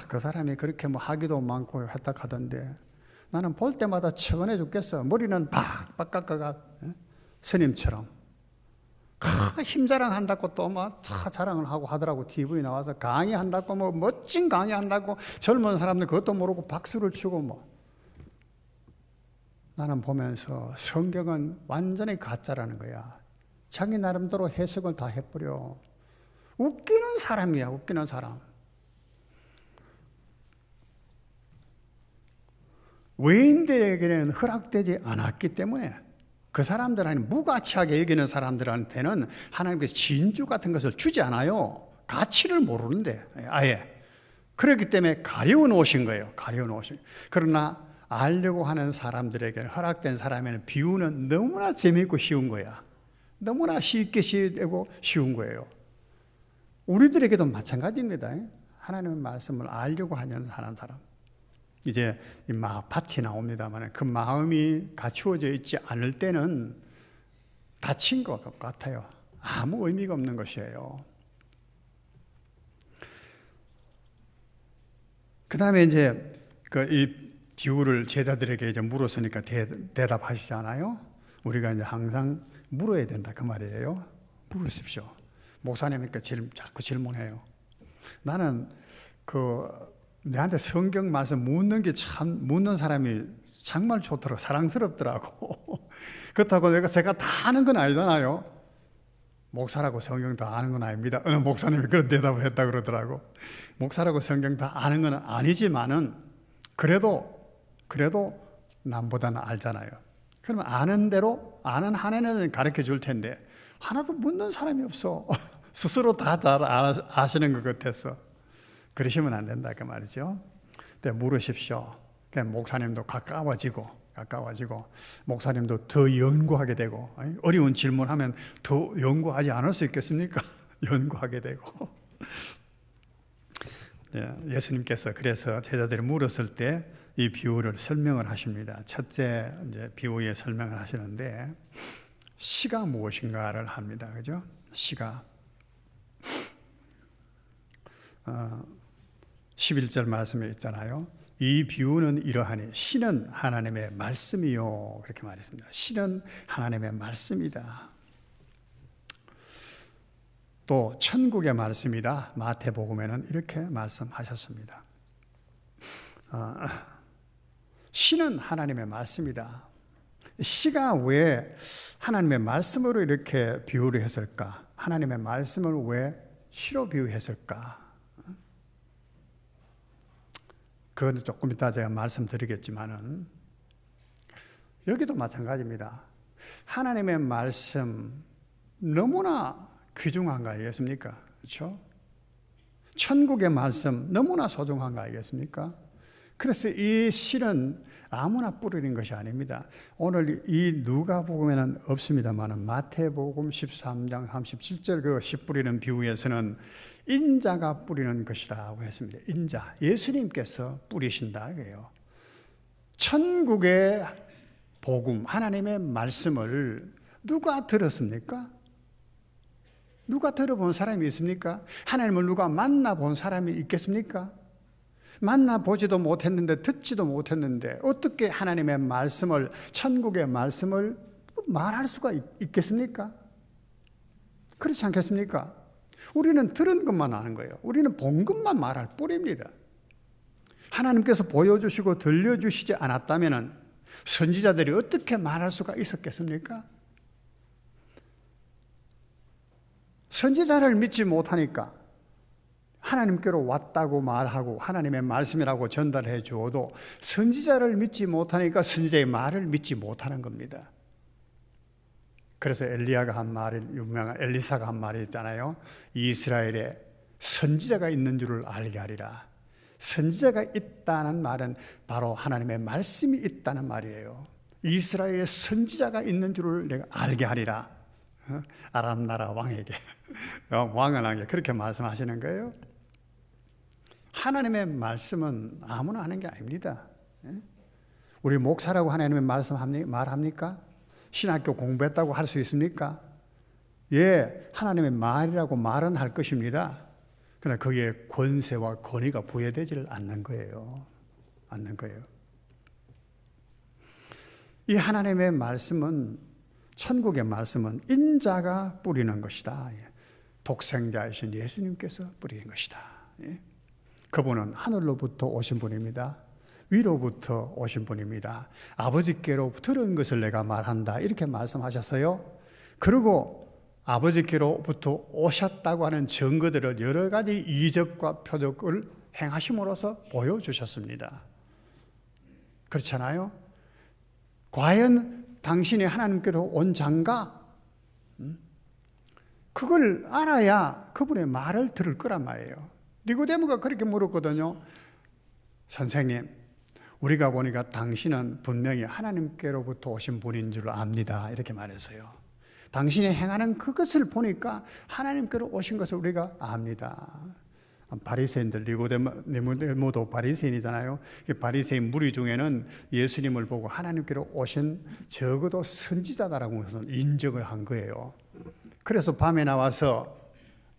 그 사람이 그렇게 뭐 하기도 많고 했다 하던데 나는 볼 때마다 처근해 죽겠어. 머리는 팍팍 깎아가 스님처럼. 힘자랑 한다고 또 막 자랑을 하고 하더라고. TV에 나와서 강의한다고 뭐 멋진 강의한다고 젊은 사람들 그것도 모르고 박수를 치고 뭐. 나는 보면서 성경은 완전히 가짜라는 거야. 자기 나름대로 해석을 다 해버려. 웃기는 사람이야. 웃기는 사람. 외인들에게는 허락되지 않았기 때문에 그 사람들한테 무가치하게 여기는 사람들한테는 하나님께서 진주 같은 것을 주지 않아요. 가치를 모르는데 아예. 그렇기 때문에 가려워 놓으신 거예요. 가려워 놓으신. 그러나 알려고 하는 사람들에게는 허락된 사람에는 비유는 너무나 재미있고 쉬운 거야. 너무나 쉽게 되고 쉬운 거예요. 우리들에게도 마찬가지입니다. 하나님의 말씀을 알려고 하는 사람. 이제 파티 나옵니다만 그 마음이 갖추어져 있지 않을 때는 다친 것 같아요. 아무 의미가 없는 것이에요. 그 다음에 이제 이 비유를 제자들에게 이제 물었으니까 대답하시잖아요. 우리가 이제 항상 물어야 된다 그 말이에요. 물으십시오. 목사님이니까 자꾸 질문해요. 나는 내한테 성경 말씀 묻는 사람이 정말 좋더라고, 사랑스럽더라고. 그렇다고 제가 다 아는 건 아니잖아요. 목사라고 성경 다 아는 건 아닙니다. 어느 목사님이 그런 대답을 했다 그러더라고. 목사라고 성경 다 아는 건 아니지만은 그래도 남보다는 알잖아요. 그러면 아는 대로 아는 한에는 가르쳐 줄 텐데 하나도 묻는 사람이 없어. 스스로 다 잘 아시는 것 같아서 그러시면 안 된다 그 말이죠. 근데 물으십시오. 목사님도 가까워지고 목사님도 더 연구하게 되고, 어려운 질문하면 더 연구하지 않을 수 있겠습니까? 연구하게 되고. 예수님께서 그래서 제자들이 물었을 때 이 비유를 설명을 하십니다. 첫째 이제 비유에 설명을 하시는데 시가 무엇인가를 합니다. 그죠? 시가 11절 말씀에 있잖아요. 이 비유는 이러하니 시는 하나님의 말씀이요, 그렇게 말했습니다. 시는 하나님의 말씀이다. 또 천국의 말씀이다. 마태복음에는 이렇게 말씀하셨습니다. 시는 하나님의 말씀이다. 시가 왜 하나님의 말씀으로 이렇게 비유를 했을까? 하나님의 말씀을 왜 시로 비유했을까? 그건 조금 이따 제가 말씀드리겠지만은 여기도 마찬가지입니다. 하나님의 말씀 너무나 귀중한 거 아니겠습니까? 그렇죠? 천국의 말씀 너무나 소중한 거 아니겠습니까? 그래서 이 실은 아무나 뿌리는 것이 아닙니다. 오늘 이 누가복음에는 없습니다만 마태복음 13장 37절 그 씨 뿌리는 비유에서는 인자가 뿌리는 것이라고 했습니다. 인자, 예수님께서 뿌리신다 이거예요. 천국의 복음, 하나님의 말씀을 누가 들었습니까? 누가 들어본 사람이 있습니까? 하나님을 누가 만나본 사람이 있겠습니까? 만나보지도 못했는데 듣지도 못했는데 어떻게 하나님의 말씀을, 천국의 말씀을 말할 수가 있겠습니까? 그렇지 않겠습니까? 우리는 들은 것만 아는 거예요. 우리는 본 것만 말할 뿐입니다. 하나님께서 보여주시고 들려주시지 않았다면 선지자들이 어떻게 말할 수가 있었겠습니까? 선지자를 믿지 못하니까 하나님께로 왔다고 말하고 하나님의 말씀이라고 전달해 주어도 선지자를 믿지 못하니까 선지자의 말을 믿지 못하는 겁니다. 그래서 엘리야가 한 말이 유명한 엘리사가 한 말이 있잖아요. 이스라엘에 선지자가 있는 줄을 알게 하리라. 선지자가 있다는 말은 바로 하나님의 말씀이 있다는 말이에요. 이스라엘에 선지자가 있는 줄을 내가 알게 하리라. 아람 나라 왕에게 왕은에게 그렇게 말씀하시는 거예요. 하나님의 말씀은 아무나 하는 게 아닙니다. 우리 목사라고 하나님의 말씀 말합니까? 신학교 공부했다고 할 수 있습니까? 예, 하나님의 말이라고 말은 할 것입니다. 그러나 거기에 권세와 권위가 부여되지를 않는 거예요. 이 하나님의 말씀은, 천국의 말씀은 인자가 뿌리는 것이다. 독생자이신 예수님께서 뿌리는 것이다. 그분은 하늘로부터 오신 분입니다. 위로부터 오신 분입니다. 아버지께로 들은 것을 내가 말한다. 이렇게 말씀하셨어요. 그리고 아버지께로부터 오셨다고 하는 증거들을 여러 가지 이적과 표적을 행하심으로써 보여주셨습니다. 그렇잖아요? 과연 당신이 하나님께로 온 자인가? 그걸 알아야 그분의 말을 들을 거란 말이에요. 니고데모가 그렇게 물었거든요. 선생님, 우리가 보니까 당신은 분명히 하나님께로부터 오신 분인 줄 압니다. 이렇게 말했어요. 당신이 행하는 그것을 보니까 하나님께로 오신 것을 우리가 압니다. 바리새인들, 니고데모도 바리새인이잖아요. 바리새인 무리 중에는 예수님을 보고 하나님께로 오신 적어도 선지자다라고 해서 인정을 한 거예요. 그래서 밤에 나와서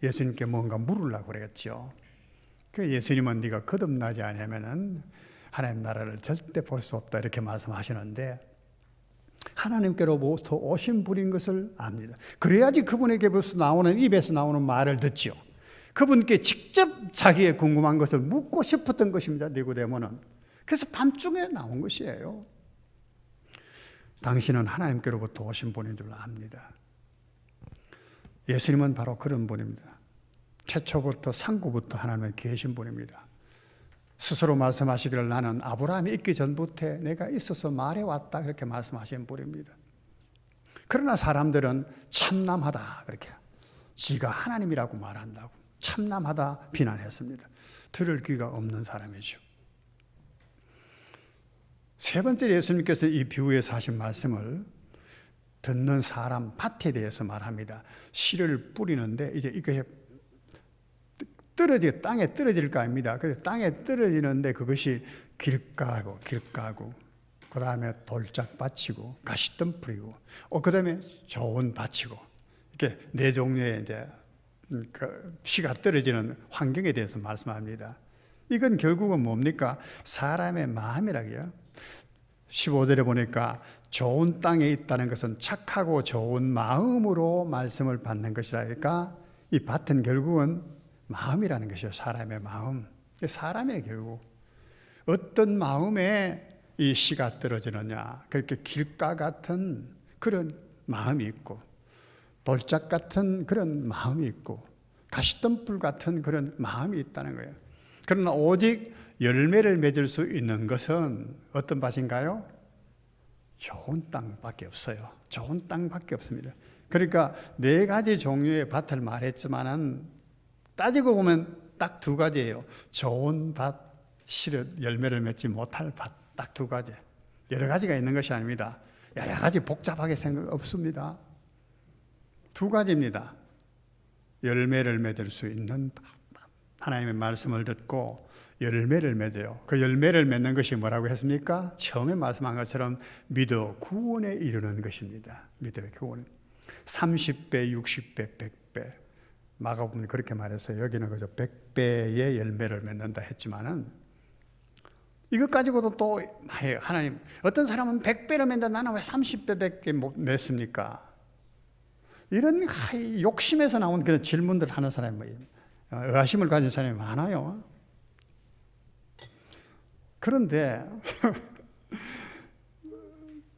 예수님께 뭔가 물으려고 그랬죠. 그 예수님은 네가 거듭나지 않으면은 하나님 나라를 절대 볼 수 없다 이렇게 말씀하시는데 하나님께로부터 오신 분인 것을 압니다. 그래야지 그분에게서 나오는 입에서 나오는 말을 듣죠. 그분께 직접 자기의 궁금한 것을 묻고 싶었던 것입니다. 니고데모는. 그래서 밤중에 나온 것이에요. 당신은 하나님께로부터 오신 분인 줄 압니다. 예수님은 바로 그런 분입니다. 최초부터 상구부터 하나님에 계신 분입니다. 스스로 말씀하시기를 나는 아브라함이 있기 전부터 내가 있어서 말해왔다 그렇게 말씀하신 분입니다. 그러나 사람들은 참남하다 그렇게 지가 하나님이라고 말한다고 참남하다 비난했습니다. 들을 귀가 없는 사람이죠. 세 번째 예수님께서 이 비유에서 하신 말씀을 듣는 사람 밭에 대해서 말합니다. 씨를 뿌리는데 이제 이게 땅에 떨어질 거 아닙니다. 그래서 땅에 떨어지는데 그것이 길가고 그 다음에 돌짝 받치고 가시덤 뿌리고 그 다음에 좋은 받치고 이렇게 네 종류의 이제 그 씨가 떨어지는 환경에 대해서 말씀합니다. 이건 결국은 뭡니까? 사람의 마음이라고요. 15절에 보니까 좋은 땅에 있다는 것은 착하고 좋은 마음으로 말씀을 받는 것이라니까 이 밭은 결국은 마음이라는 것이요. 사람의 마음. 사람의 결국 어떤 마음에 이 씨가 떨어지느냐. 그렇게 길가 같은 그런 마음이 있고 돌짝 같은 그런 마음이 있고 가시덤불 같은 그런 마음이 있다는 거예요. 그러나 오직 열매를 맺을 수 있는 것은 어떤 밭인가요? 좋은 땅밖에 없어요. 좋은 땅밖에 없습니다. 그러니까 네 가지 종류의 밭을 말했지만은 따지고 보면 딱 두 가지예요. 좋은 밭, 실은 열매를 맺지 못할 밭, 딱 두 가지. 여러 가지가 있는 것이 아닙니다. 여러 가지 복잡하게 생각 없습니다. 두 가지입니다. 열매를 맺을 수 있는 밭. 하나님의 말씀을 듣고 열매를 맺어요. 그 열매를 맺는 것이 뭐라고 했습니까? 처음에 말씀한 것처럼 믿어 구원에 이르는 것입니다. 믿어 구원. 30배, 60배, 100배. 마가복음이 그렇게 말했어요. 여기는 그저 100배의 열매를 맺는다 했지만은 이것 가지고도 또 하나님 어떤 사람은 100배를 맺는다 나는 왜 30배 맺습니까? 이런 욕심에서 나온 그런 질문들 하는 사람이 의아심을 가진 사람이 많아요. 그런데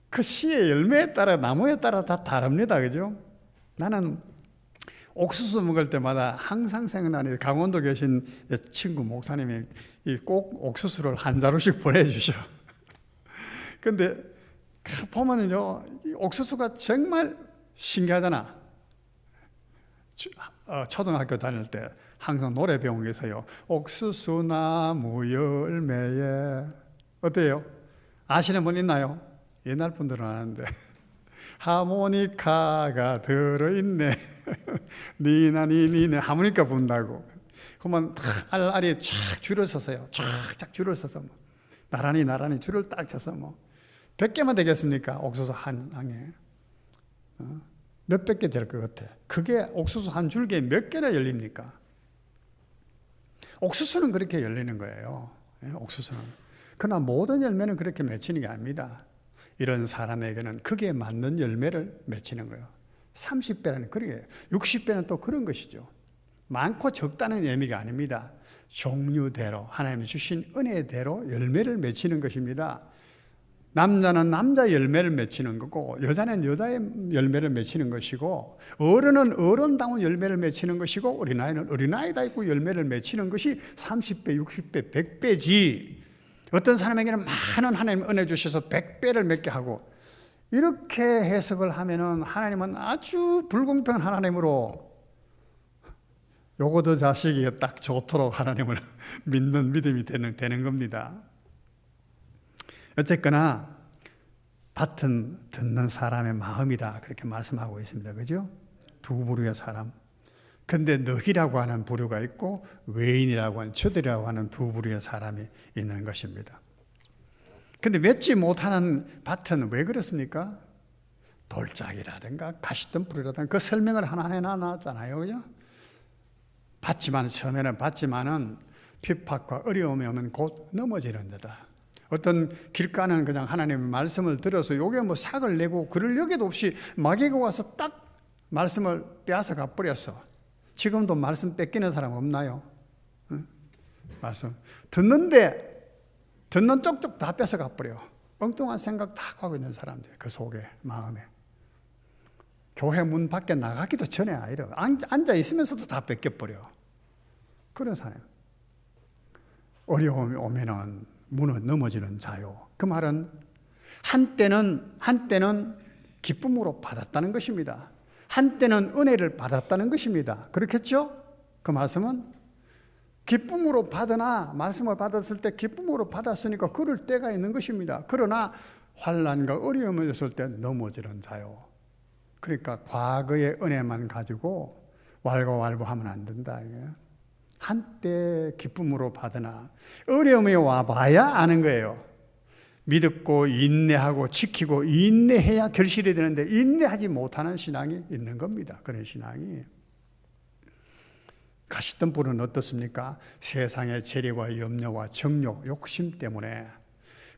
그 씨의 열매에 따라 나무에 따라 다 다릅니다. 그죠? 나는 옥수수 먹을 때마다 항상 생각나는 강원도 계신 친구 목사님이 꼭 옥수수를 한 자루씩 보내주셔. 근데 보면요, 옥수수가 정말 신기하잖아. 초등학교 다닐 때 항상 노래 배운 게 있어요. 옥수수 나무 열매에 어때요? 아시는 분 있나요? 옛날 분들은 아는데 하모니카가 들어있네. 니나니니네 하모니카 분다고. 그러면 알알이 쫙 줄을 서서요. 쫙쫙 줄을 서서 나란히 줄을 딱 쳐서 100개만 되겠습니까? 옥수수 한 항에 몇백 개 될 것 같아. 그게 옥수수 한 줄기에 몇 개나 열립니까? 옥수수는 그렇게 열리는 거예요. 옥수수는. 그러나 모든 열매는 그렇게 맺히는 게 아닙니다. 이런 사람에게는 그게 맞는 열매를 맺히는 거예요. 30배라는 그게 60배는 또 그런 것이죠. 많고 적다는 의미가 아닙니다. 종류대로 하나님이 주신 은혜대로 열매를 맺히는 것입니다. 남자는 남자 열매를 맺히는 거고 여자는 여자의 열매를 맺히는 것이고 어른은 어른다운 열매를 맺히는 것이고 어린아이는 어린아이다 있고 열매를 맺히는 것이 30배, 60배, 100배지. 어떤 사람에게는 많은 하나님 은혜 주셔서 100배를 맺게 하고 이렇게 해석을 하면은 하나님은 아주 불공평한 하나님으로 요거 더 자식이 딱 좋도록 하나님을 믿는 믿음이 되는 겁니다. 어쨌거나 밭은 듣는 사람의 마음이다 그렇게 말씀하고 있습니다. 그죠? 두 부류의 사람. 근데 너희라고 하는 부류가 있고 외인이라고 하는 저들이라고 하는 두 부류의 사람이 있는 것입니다. 근데 맺지 못하는 밭은 왜 그렇습니까? 돌짝이라든가 가시덤불이라든가 그 설명을 하나 해놨잖아요. 그죠? 처음에는 받지만은 핍박과 어려움이 오면 곧 넘어지는 데다. 어떤 길가는 그냥 하나님의 말씀을 들어서 요게 뭐 삭을 내고 그럴 여기도 없이 마귀가 와서 딱 말씀을 빼앗아 가버렸어. 지금도 말씀 뺏기는 사람 없나요? 응? 말씀 듣는 쪽쪽 다 뺏어 가버려. 엉뚱한 생각 다 하고 있는 사람들 그 속에 마음에. 교회 문 밖에 나가기도 전에 아이러 앉아 있으면서도 다 뺏겨버려. 그런 사람. 어려움이 오면은 문은 넘어지는 자요. 그 말은 한때는 기쁨으로 받았다는 것입니다. 한때는 은혜를 받았다는 것입니다. 그렇겠죠? 그 말씀은 기쁨으로 받으나 말씀을 받았을 때 기쁨으로 받았으니까 그럴 때가 있는 것입니다. 그러나 환난과 어려움이 있을 때 넘어지는 자요. 그러니까 과거의 은혜만 가지고 왈가왈부하면 안 된다. 한때 기쁨으로 받으나 어려움이 와봐야 아는 거예요. 믿고 인내하고 지키고 인내해야 결실이 되는데 인내하지 못하는 신앙이 있는 겁니다. 그런 신앙이. 가시던 분은 어떻습니까? 세상의 재리와 염려와 정욕, 욕심 때문에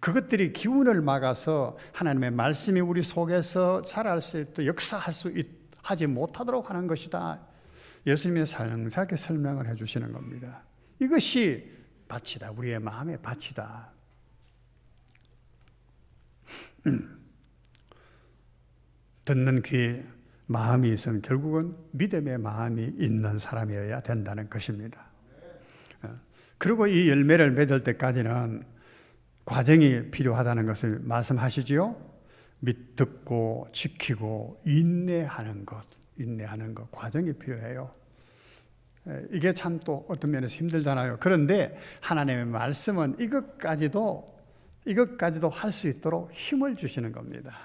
그것들이 기운을 막아서 하나님의 말씀이 우리 속에서 자랄 수 있도록 역사할 수 하지 못하도록 하는 것이다. 예수님이 상세하게 설명을 해주시는 겁니다. 이것이 밭이다. 우리의 마음의 밭이다. 듣는 귀, 마음이 있으면 결국은 믿음의 마음이 있는 사람이어야 된다는 것입니다. 그리고 이 열매를 맺을 때까지는 과정이 필요하다는 것을 말씀하시지요. 듣고 지키고 인내하는 것 과정이 필요해요. 이게 참 또 어떤 면에서 힘들잖아요. 그런데 하나님의 말씀은 이것까지도 할 수 있도록 힘을 주시는 겁니다.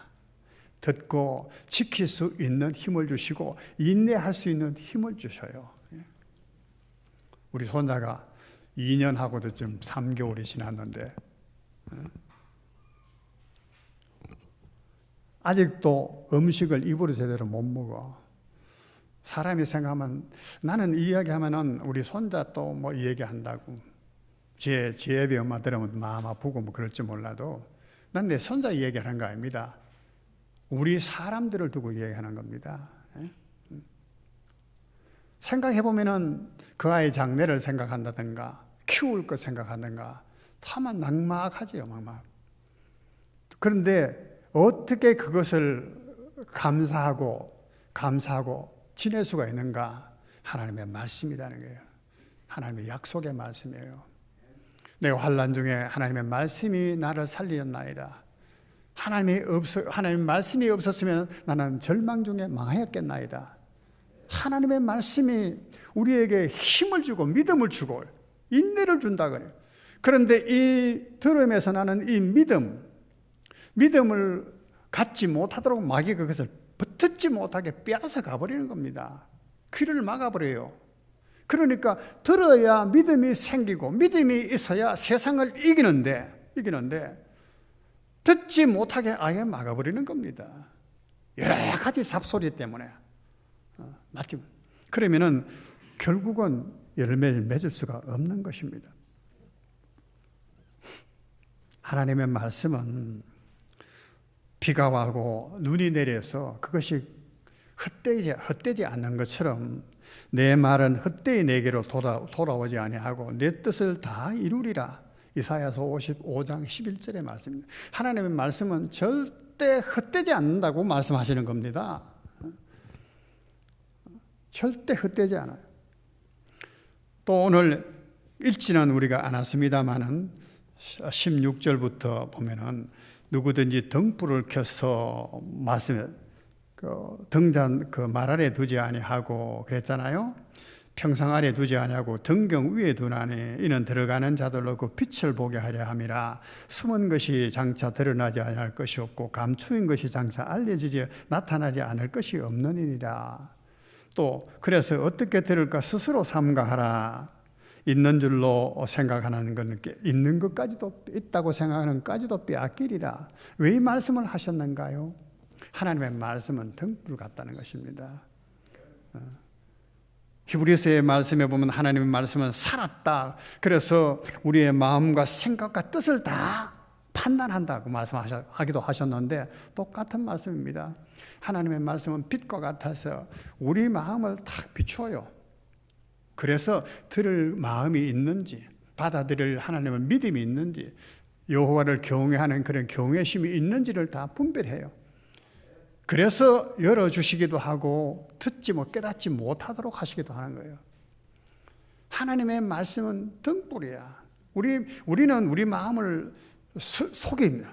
듣고 지킬 수 있는 힘을 주시고 인내할 수 있는 힘을 주셔요. 우리 손자가 2년하고도 지금 3개월이 지났는데 아직도 음식을 입으로 제대로 못 먹어. 사람이 생각하면 나는 이 이야기하면은 우리 손자 또 뭐 이 얘기한다고 제 애비 엄마 들으면 마음 아프고 뭐 그럴지 몰라도 난 내 손자 얘기하는 거 아닙니다. 우리 사람들을 두고 얘기하는 겁니다. 생각해보면은 그 아이 장래를 생각한다든가 키울 것 생각한다든가 다만 막막하지요. 막막. 그런데 어떻게 그것을 감사하고 지낼 수가 있는가? 하나님의 말씀이라는 거예요. 하나님의 약속의 말씀이에요. 내가 환난 중에 하나님의 말씀이 나를 살리었나이다. 하나님의 말씀이 없었으면 나는 절망 중에 망하였겠나이다. 하나님의 말씀이 우리에게 힘을 주고 믿음을 주고 인내를 준다 그래요. 그런데 이 들음에서 나는 이 믿음을 갖지 못하도록 마귀가 그것을 붙지 못하게 빼앗아 가버리는 겁니다. 귀를 막아버려요. 그러니까 들어야 믿음이 생기고 믿음이 있어야 세상을 이기는데 듣지 못하게 아예 막아버리는 겁니다. 여러 가지 잡소리 때문에. 맞지? 그러면은 결국은 열매를 맺을 수가 없는 것입니다. 하나님의 말씀은 비가 와고 눈이 내려서 그것이 헛되지 않는 것처럼 내 말은 헛되이 내게로 돌아오지 아니하고 내 뜻을 다 이루리라. 이사야서 55장 11절의 말씀입니다. 하나님의 말씀은 절대 헛되지 않는다고 말씀하시는 겁니다. 절대 헛되지 않아요. 또 오늘 읽지는 우리가 않았습니다만은 16절부터 보면은 누구든지 등불을 켜서 등잔 말 아래 두지 아니하고 그랬잖아요. 평상 아래 두지 아니하고 등경 위에 두나니 이는 들어가는 자들로 그 빛을 보게 하려 함이라. 숨은 것이 장차 드러나지 아니할 것이 없고 감추인 것이 장차 나타나지 않을 것이 없느니라. 또 그래서 어떻게 들을까 스스로 삼가하라. 있는 줄로 생각하는 건 있는 것까지도 있다고 생각하는 것까지도 빼앗기리라. 왜 이 말씀을 하셨는가요? 하나님의 말씀은 등불 같다는 것입니다. 히브리서의 말씀에 보면 하나님의 말씀은 살았다. 그래서 우리의 마음과 생각과 뜻을 다 판단한다고 말씀하기도 하셨는데 똑같은 말씀입니다. 하나님의 말씀은 빛과 같아서 우리 마음을 탁 비추어요. 그래서 들을 마음이 있는지, 받아들일 하나님의 믿음이 있는지, 여호와를 경외하는 그런 경외심이 있는지를 다 분별해요. 그래서 열어주시기도 하고 듣지 깨닫지 못하도록 하시기도 하는 거예요. 하나님의 말씀은 등불이야. 우리는 우리 마음을 속입니다.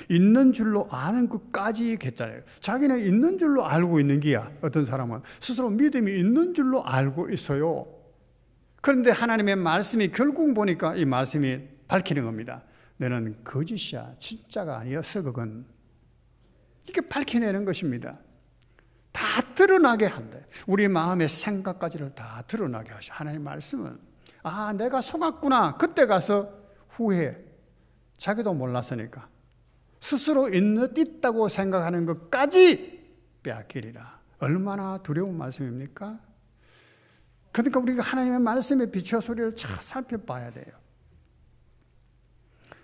있는 줄로 아는 것까지 했잖아요. 자기는 있는 줄로 알고 있는 게야. 어떤 사람은 스스로 믿음이 있는 줄로 알고 있어요. 그런데 하나님의 말씀이 결국 보니까 이 말씀이 밝히는 겁니다. 너는 거짓이야. 진짜가 아니었어. 그건 이게 밝혀내는 것입니다. 다 드러나게 한다. 우리 마음의 생각까지를 다 드러나게 하셔. 하나님의 말씀은 내가 속았구나. 그때 가서 후회. 자기도 몰랐으니까 스스로 있다고 생각하는 것까지 빼앗기리라. 얼마나 두려운 말씀입니까? 그러니까 우리가 하나님의 말씀에 비추어서 우리를 잘 살펴봐야 돼요.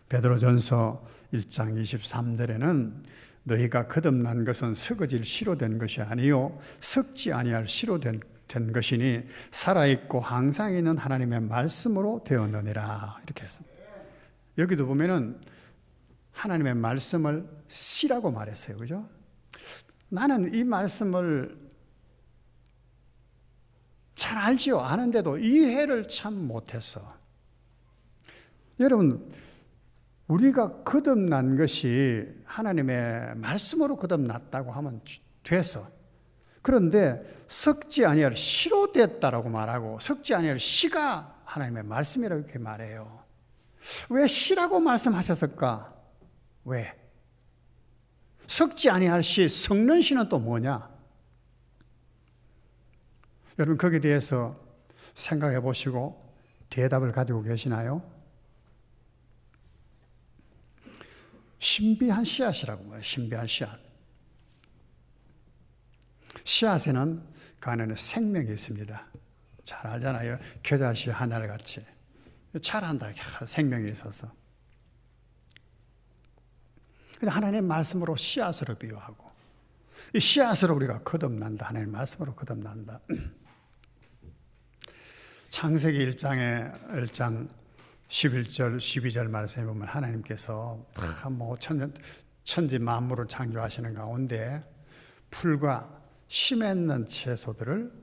베드로전서 1장 23절에는 너희가 거듭난 것은 썩어질 씨로 된 것이 아니요 썩지 아니할 씨로 된 것이니 살아있고 항상 있는 하나님의 말씀으로 되었느니라. 이렇게 했습니다. 여기도 보면은 하나님의 말씀을 씨라고 말했어요. 그죠? 나는 이 말씀을 잘 알지요. 아는데도 이해를 참 못했어. 여러분, 우리가 거듭난 것이 하나님의 말씀으로 거듭났다고 하면 됐어. 그런데 썩지 아니할 씨로 됐다라고 말하고 썩지 아니할 씨가 하나님의 말씀이라고 이렇게 말해요. 왜 씨라고 말씀하셨을까? 왜? 썩지 아니할 씨, 썩는 씨는 또 뭐냐? 여러분 거기에 대해서 생각해 보시고 대답을 가지고 계시나요? 신비한 씨앗이라고 말해요. 신비한 씨앗. 씨앗에는 그 안에는 생명이 있습니다. 잘 알잖아요. 겨자씨 하나를 같이. 잘한다. 생명이 있어서. 하나님의 말씀으로 씨앗으로 비유하고 이 씨앗으로 우리가 거듭난다. 하나님의 말씀으로 거듭난다. 창세기 1장 11절 12절 말씀에 보면 하나님께서 천지 만물을 창조하시는 가운데 풀과 씨 맺는 채소들을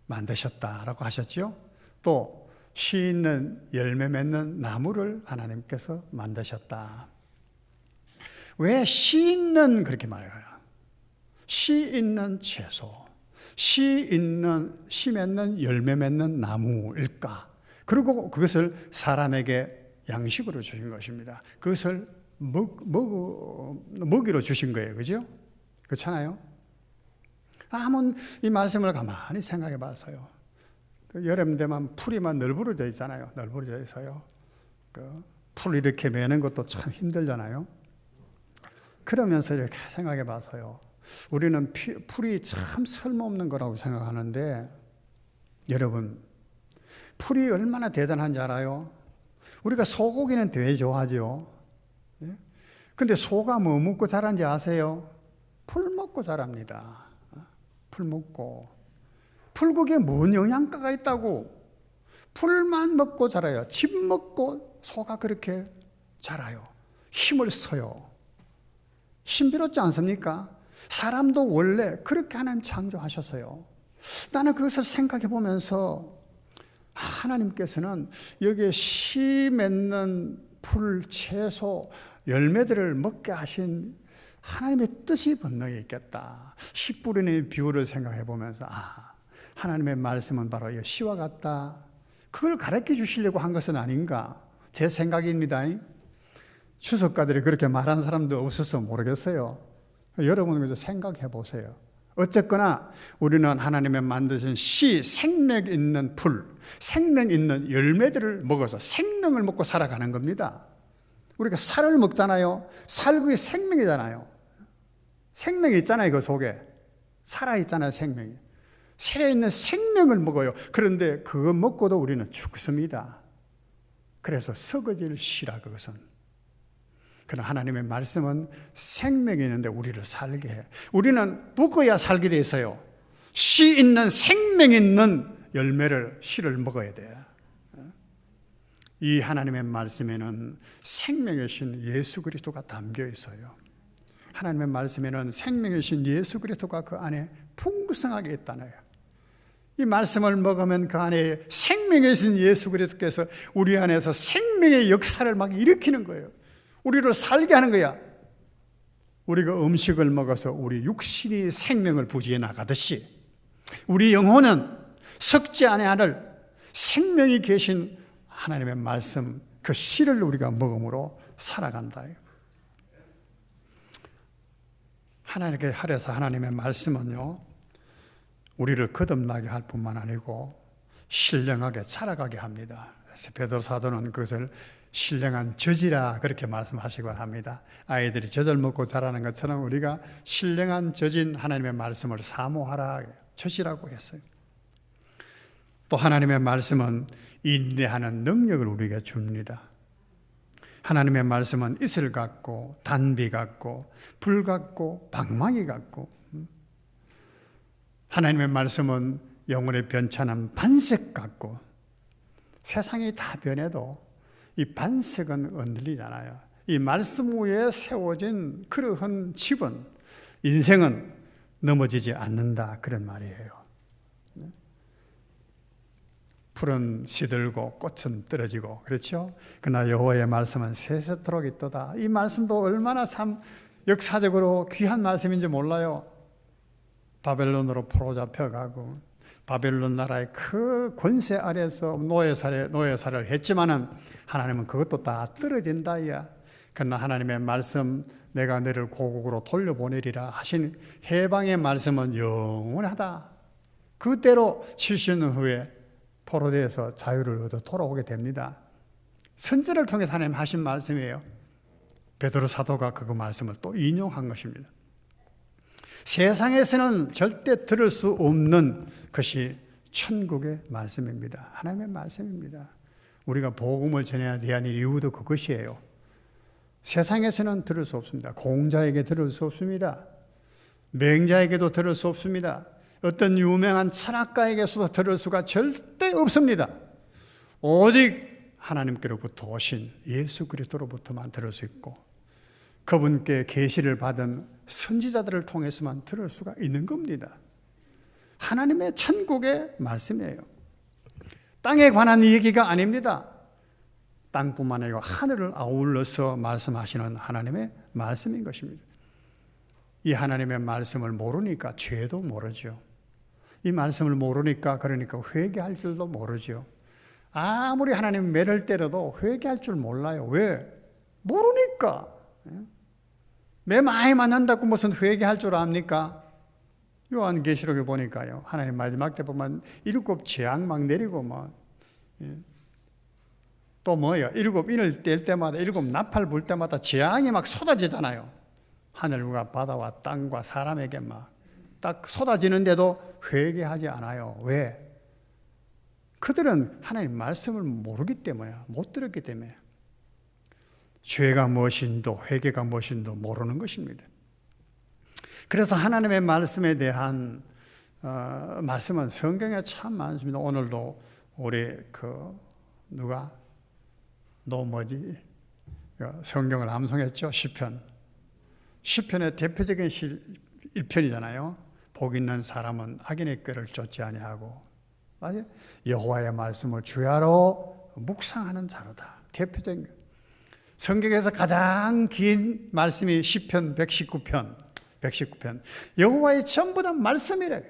만드셨다라고 하셨죠. 또 씨 있는 열매 맺는 나무를 하나님께서 만드셨다. 왜 씨 있는 그렇게 말해요? 씨 있는 채소, 씨 맺는 열매 맺는 나무일까? 그리고 그것을 사람에게 양식으로 주신 것입니다. 그것을 먹이로 주신 거예요. 그죠? 그렇잖아요? 한번 이 말씀을 가만히 생각해 봤어요. 여름 되면 풀이만 널브러져 있잖아요. 널브러져 있어요. 풀 이렇게 매는 것도 참 힘들잖아요. 그러면서 이렇게 생각해 봤어요. 우리는 풀이 참 쓸모없는 거라고 생각하는데 여러분 풀이 얼마나 대단한지 알아요? 우리가 소고기는 되게 좋아하죠. 근데 소가 뭐 먹고 자란지 아세요? 풀 먹고 자랍니다. 풀 먹고. 풀국에 뭔 영양가가 있다고? 풀만 먹고 자라요. 집 먹고 소가 그렇게 자라요. 힘을 써요. 신비롭지 않습니까? 사람도 원래 그렇게 하나님 창조하셨어요. 나는 그것을 생각해 보면서 하나님께서는 여기에 씨 맺는 풀, 채소, 열매들을 먹게 하신 하나님의 뜻이 분명히 있겠다. 씨 뿌리는 비유를 생각해 보면서 하나님의 말씀은 바로 이 씨와 같다. 그걸 가르쳐 주시려고 한 것은 아닌가? 제 생각입니다. 추석가들이 그렇게 말한 사람도 없어서 모르겠어요. 여러분 그저 생각해 보세요. 어쨌거나 우리는 하나님의 만드신 씨, 생명 있는 풀, 생명 있는 열매들을 먹어서 생명을 먹고 살아가는 겁니다. 우리가 살을 먹잖아요. 살 그게 생명이잖아요. 생명이 있잖아요. 그 속에 살아있잖아요. 생명이. 살아있는 생명을 먹어요. 그런데 그거 먹고도 우리는 죽습니다. 그래서 썩어질 씨라 그것은. 그러나 하나님의 말씀은 생명이 있는데 우리를 살게 해. 우리는 먹어야 살게 돼 있어요. 씨 있는 생명 있는 열매를 씨를 먹어야 돼. 이 하나님의 말씀에는 생명이신 예수 그리스도가 담겨 있어요. 하나님의 말씀에는 생명이신 예수 그리스도가 그 안에 풍성하게 있다는 거예요. 이 말씀을 먹으면 그 안에 생명이신 예수 그리스도께서 우리 안에서 생명의 역사를 막 일으키는 거예요. 우리를 살게 하는 거야. 우리가 음식을 먹어서 우리 육신이 생명을 부지해 나가듯이 우리 영혼은 썩지 아니하를 생명이 계신 하나님의 말씀, 그 씨를 우리가 먹음으로 살아간다. 하나님께 하려서 하나님의 말씀은요, 우리를 거듭나게 할 뿐만 아니고 신령하게 자라가게 합니다. 그래서 베드로 사도는 그것을 신령한 젖이라 그렇게 말씀하시고 합니다. 아이들이 젖을 먹고 자라는 것처럼 우리가 신령한 젖인 하나님의 말씀을 사모하라, 젖이라고 했어요. 또 하나님의 말씀은 인내하는 능력을 우리에게 줍니다. 하나님의 말씀은 이슬 같고 단비 같고 불 같고 방망이 같고, 하나님의 말씀은 영혼의 변찬한 반석 같고, 세상이 다 변해도 이 반석은 흔들리잖아요. 이 말씀 위에 세워진 그러한 집은, 인생은 넘어지지 않는다, 그런 말이에요. 풀은 시들고 꽃은 떨어지고 그렇죠? 그러나 여호와의 말씀은 세세토록 있도다. 이 말씀도 얼마나 참 역사적으로 귀한 말씀인지 몰라요. 바벨론으로 포로잡혀가고 바벨론 나라의 그 권세 아래서 노예살을 했지만은 하나님은 그것도 다 떨어진다야. 그러나 하나님의 말씀, 내가 너를 고국으로 돌려보내리라 하신 해방의 말씀은 영원하다. 그대로 70년 후에 포로되어서 자유를 얻어 돌아오게 됩니다. 선지를 통해서 하나님 하신 말씀이에요. 베드로 사도가 그 말씀을 또 인용한 것입니다. 세상에서는 절대 들을 수 없는 것이 천국의 말씀입니다. 하나님의 말씀입니다. 우리가 복음을 전해야 되는 이유도 그것이에요. 세상에서는 들을 수 없습니다. 공자에게 들을 수 없습니다. 맹자에게도 들을 수 없습니다. 어떤 유명한 철학가에게서도 들을 수가 절대 없습니다. 오직 하나님께로부터 오신 예수 그리스도로부터만 들을 수 있고, 그분께 계시를 받은 선지자들을 통해서만 들을 수가 있는 겁니다. 하나님의 천국의 말씀이에요. 땅에 관한 얘기가 아닙니다. 땅뿐만 아니고 하늘을 아울러서 말씀하시는 하나님의 말씀인 것입니다. 이 하나님의 말씀을 모르니까 죄도 모르죠. 이 말씀을 모르니까, 그러니까 회개할 줄도 모르죠. 아무리 하나님 매를 때려도 회개할 줄 몰라요. 왜? 모르니까. 매 많이 만난다고 무슨 회개할 줄 압니까? 요한계시록에 보니까요, 하나님 마지막 때 보면 7 재앙 막 내리고 또 뭐예요? 7 인을 뗄 때마다 7 나팔 불 때마다 재앙이 막 쏟아지잖아요. 하늘과 바다와 땅과 사람에게 막 딱 쏟아지는데도 회개하지 않아요. 왜? 그들은 하나님 말씀을 모르기 때문에, 못 들었기 때문에. 죄가 무엇인도 회개가 무엇인도 모르는 것입니다. 그래서 하나님의 말씀에 대한 말씀은 성경에 참 많습니다. 오늘도 우리 성경을 암송했죠. 시편의 대표적인 1편이잖아요. 복 있는 사람은 악인의 꾀를 쫓지 아니하고, 맞아요? 여호와의 말씀을 주야로 묵상하는 자로다. 대표적인 성경에서 가장 긴 말씀이 시편 119편. 여호와의 전부 다 말씀이래요.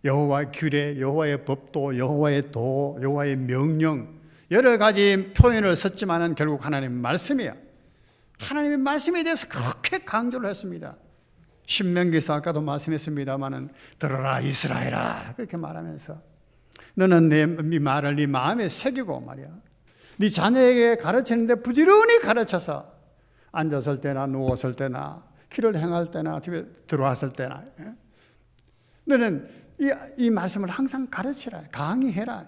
여호와의 규례, 여호와의 법도, 여호와의 도, 여호와의 명령, 여러 가지 표현을 썼지만은 결국 하나님의 말씀이야. 하나님의 말씀에 대해서 그렇게 강조를 했습니다. 신명기에서 아까도 말씀했습니다마는 들어라 이스라엘아, 그렇게 말하면서 너는 네 말을 네 마음에 새기고 말이야, 네 자녀에게 가르치는데 부지런히 가르쳐서 앉았을 때나 누웠을 때나 길을 행할 때나 집에 들어왔을 때나 너는 이 말씀을 항상 가르치라, 강의해라.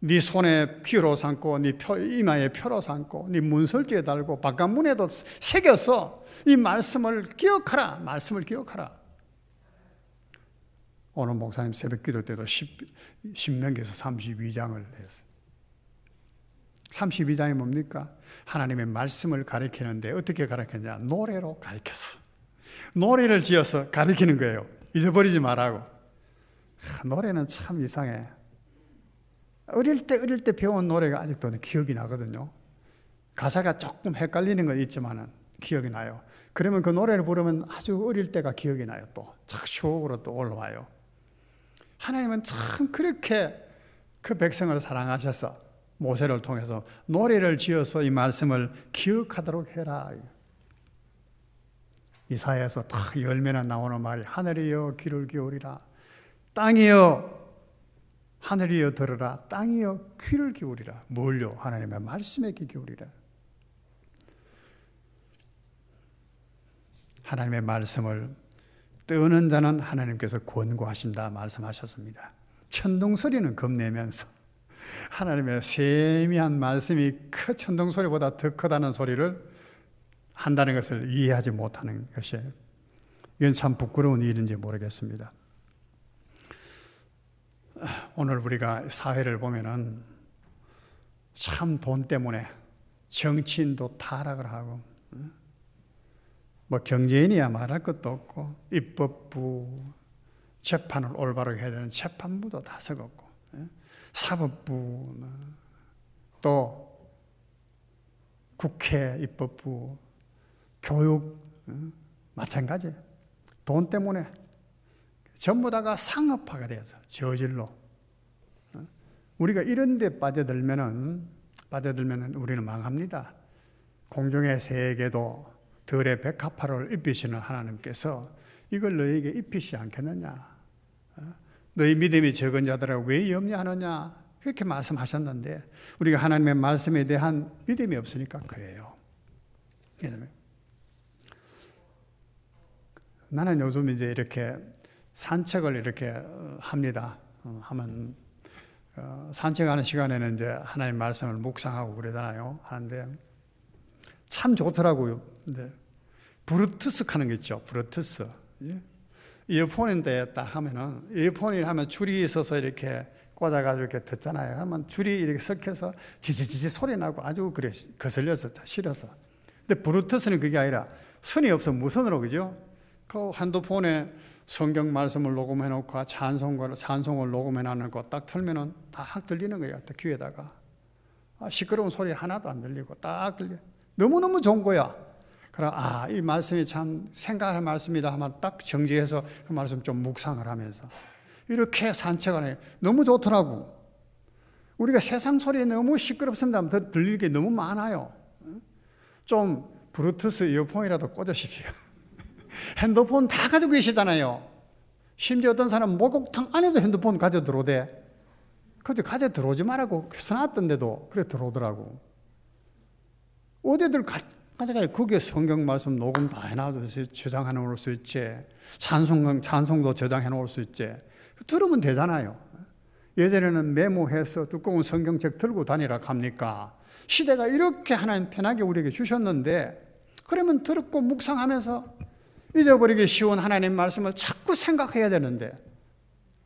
네 손에 피로 삼고 네 이마에 표로 삼고 네 문설주에 달고 바깥문에도 새겨서 이 말씀을 기억하라. 말씀을 기억하라. 오늘 목사님 새벽 기도 때도 신명기에서 32장을 했어요. 32장이 뭡니까? 하나님의 말씀을 가르치는데 어떻게 가르쳤냐? 노래로 가르쳤어. 노래를 지어서 가르치는 거예요. 잊어버리지 말라고. 노래는 참 이상해. 어릴 때 배운 노래가 아직도 기억이 나거든요. 가사가 조금 헷갈리는 건 있지만은 기억이 나요. 그러면 그 노래를 부르면 아주 어릴 때가 기억이 나요. 또 착 추억으로 또 올라와요. 하나님은 참 그렇게 그 백성을 사랑하셔서 모세를 통해서 노래를 지어서 이 말씀을 기억하도록 해라. 이사야에서 딱 열매나 나오는 말이 하늘이여 귀를 기울이라. 땅이여 하늘이여 들으라. 땅이여 귀를 기울이라. 뭘요? 하나님의 말씀에 귀 기울이라. 하나님의 말씀을 뜨는 자는 하나님께서 권고하신다 말씀하셨습니다. 천둥소리는 겁내면서 하나님의 세미한 말씀이 그 천둥소리보다 더 크다는 소리를 한다는 것을 이해하지 못하는 것이 이건 참 부끄러운 일인지 모르겠습니다. 오늘 우리가 사회를 보면은 참 돈 때문에 정치인도 타락을 하고 뭐 경제인이야 말할 것도 없고 입법부 재판을 올바르게 해야 되는 재판부도 다 썩었고 사법부 또 국회 입법부 교육 마찬가지 돈 때문에 전부 다가 상업화가 되어서 저질로 우리가 이런 데 빠져들면은 우리는 망합니다. 공중의 새에게도 들의 백합화를 입히시는 하나님께서 이걸 너희에게 입히시지 않겠느냐. 너희 믿음이 적은 자들하고 왜 염려하느냐. 그렇게 말씀하셨는데 우리가 하나님의 말씀에 대한 믿음이 없으니까 그래요. 나는 요즘 이제 이렇게 산책을 이렇게 합니다. 하면 산책하는 시간에는 이제 하나님 말씀을 묵상하고 그러잖아요. 하는데 참 좋더라고요. 근데 브루투스 하는 게 있죠. 브루투스. 이어폰인데 딱 하면은 이어폰이 하면 줄이 있어서 이렇게 꽂아가지고 이렇게 듣잖아요. 하면 줄이 이렇게 섞여서 지지지지 소리 나고 아주 그래 거슬려서 싫어서. 근데 브루투스는 그게 아니라 선이 없어 무선으로 그죠? 그 핸드폰에 성경 말씀을 녹음해놓고 찬송을 녹음해놓고 딱 틀면은 다 들리는 거야. 딱 귀에다가 시끄러운 소리 하나도 안 들리고 딱 들려. 너무너무 좋은 거야. 그래 이 말씀이 참 생각할 말씀이다 하면 딱 정지해서 그 말씀 좀 묵상을 하면서 이렇게 산책하네. 너무 좋더라고. 우리가 세상 소리에 너무 시끄럽습니다. 더 들릴 게 너무 많아요. 좀 브루투스 이어폰이라도 꽂으십시오. 핸드폰 다 가지고 계시잖아요. 심지어 어떤 사람은 목욕탕 안에도 핸드폰 가져 들어오대. 그저 가져 들어오지 말라고 써놨던데도 그래 들어오더라고. 어디들 가져가요. 거기에 성경 말씀 녹음 다 해놔도 저장해 놓을 수 있지. 찬송도 저장해 놓을 수 있지. 들으면 되잖아요. 예전에는 메모해서 두꺼운 성경책 들고 다니라 합니까? 시대가 이렇게 하나님 편하게 우리에게 주셨는데 그러면 듣고 묵상하면서 잊어버리기 쉬운 하나님 말씀을 자꾸 생각해야 되는데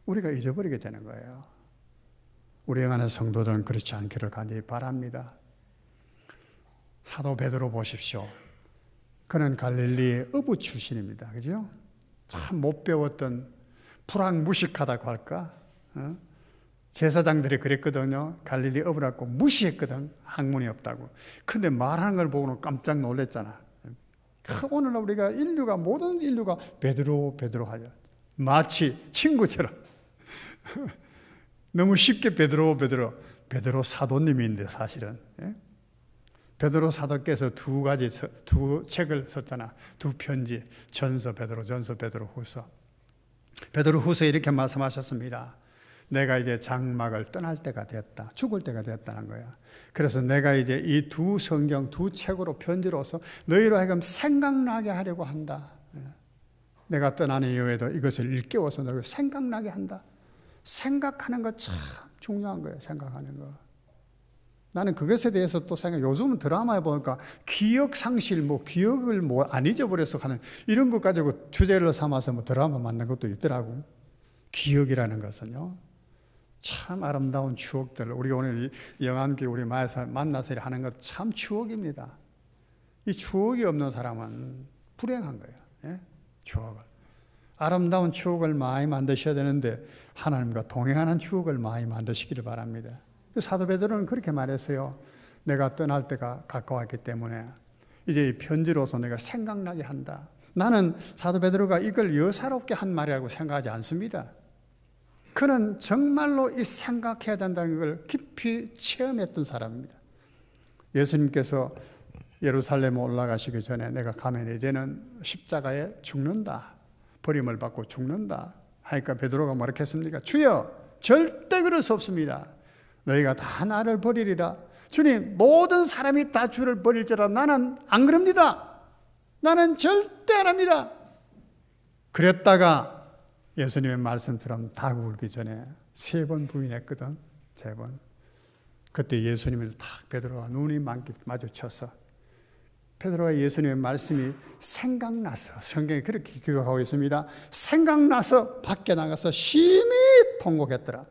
우리가 잊어버리게 되는 거예요. 우리 영안의 성도들은 그렇지 않기를 간절히 바랍니다. 사도 베드로 보십시오. 그는 갈릴리 어부 출신입니다. 그죠? 참 못 배웠던 불황무식하다고 할까? 제사장들이 그랬거든요. 갈릴리 어부라고 무시했거든. 학문이 없다고. 근데 말하는 걸 보고는 깜짝 놀랐잖아. 오늘날 우리가 모든 인류가 베드로 하죠. 마치 친구처럼. 너무 쉽게 베드로 사도님인데 사실은. 베드로 사도께서 두 책을 썼잖아. 두 편지. 전서 베드로 후서. 베드로 후서에 이렇게 말씀하셨습니다. 내가 이제 장막을 떠날 때가 됐다. 죽을 때가 됐다는 거야. 그래서 내가 이제 이 두 성경, 두 책으로 편지로서 너희로 하여금 생각나게 하려고 한다. 내가 떠나는 이후에도 이것을 일깨워서 너희 생각나게 한다. 생각하는 거 참 중요한 거예요. 생각하는 거. 나는 그것에 대해서 또 요즘은 드라마에 보니까 기억 상실, 기억을 안 잊어버려서 하는 이런 것 가지고 주제를 삼아서 드라마 만든 것도 있더라고. 기억이라는 것은요. 참 아름다운 추억들. 우리가 오늘 영암교회 우리 만나서 하는 것 참 추억입니다. 이 추억이 없는 사람은 불행한 거예요. 예? 추억을. 아름다운 추억을 많이 만드셔야 되는데 하나님과 동행하는 추억을 많이 만드시기를 바랍니다. 사도 베드로는 그렇게 말했어요. 내가 떠날 때가 가까웠기 때문에 이제 이 편지로서 내가 생각나게 한다. 나는 사도 베드로가 이걸 여사롭게 한 말이라고 생각하지 않습니다. 그는 정말로 이 생각해야 된다는 걸 깊이 체험했던 사람입니다. 예수님께서 예루살렘에 올라가시기 전에 내가 가면 이제는 십자가에 죽는다. 버림을 받고 죽는다. 하니까 베드로가 뭐라고 했습니까? 주여, 절대 그럴 수 없습니다. 너희가 다 나를 버리리라. 주님, 모든 사람이 다 주를 버릴지라 나는 안 그럽니다. 나는 절대 안 합니다. 그랬다가 예수님의 말씀처럼 닭 울기 전에 3번 부인했거든. 3번. 그때 예수님을 탁 베드로가 눈이 마주쳐서 베드로가 예수님의 말씀이 생각나서, 성경에 그렇게 기록하고 있습니다. 생각나서 밖에 나가서 심히 통곡했더라.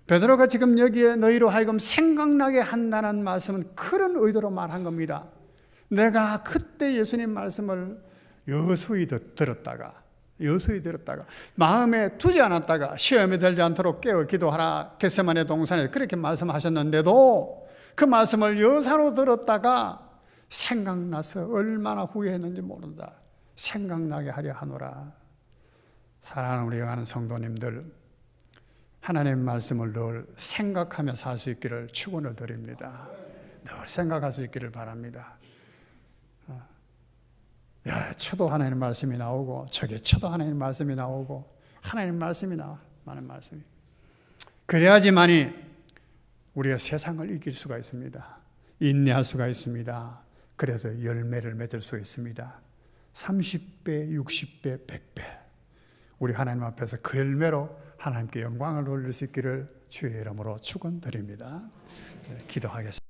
베드로가 지금 여기에 너희로 하여금 생각나게 한다는 말씀은 그런 의도로 말한 겁니다. 내가 그때 예수님 말씀을 여수히 들었다가 마음에 두지 않았다가 시험에 들지 않도록 깨어 기도하라. 겟세마네 동산에 그렇게 말씀하셨는데도 그 말씀을 여사로 들었다가 생각나서 얼마나 후회했는지 모른다. 생각나게 하려 하노라. 사랑하는 우리 영하는 성도님들, 하나님의 말씀을 늘 생각하며 살 수 있기를 축원을 드립니다. 늘 생각할 수 있기를 바랍니다. 쳐도 하나님의 말씀이 나오고 저게 쳐도 하나님의 말씀이 나오고 하나님의 말씀이 나와. 많은 말씀이. 그래야지만이 우리가 세상을 이길 수가 있습니다. 인내할 수가 있습니다. 그래서 열매를 맺을 수 있습니다. 30배, 60배, 100배. 우리 하나님 앞에서 그 열매로 하나님께 영광을 올릴 수 있기를 주의 이름으로 축원드립니다. 기도하겠습니다.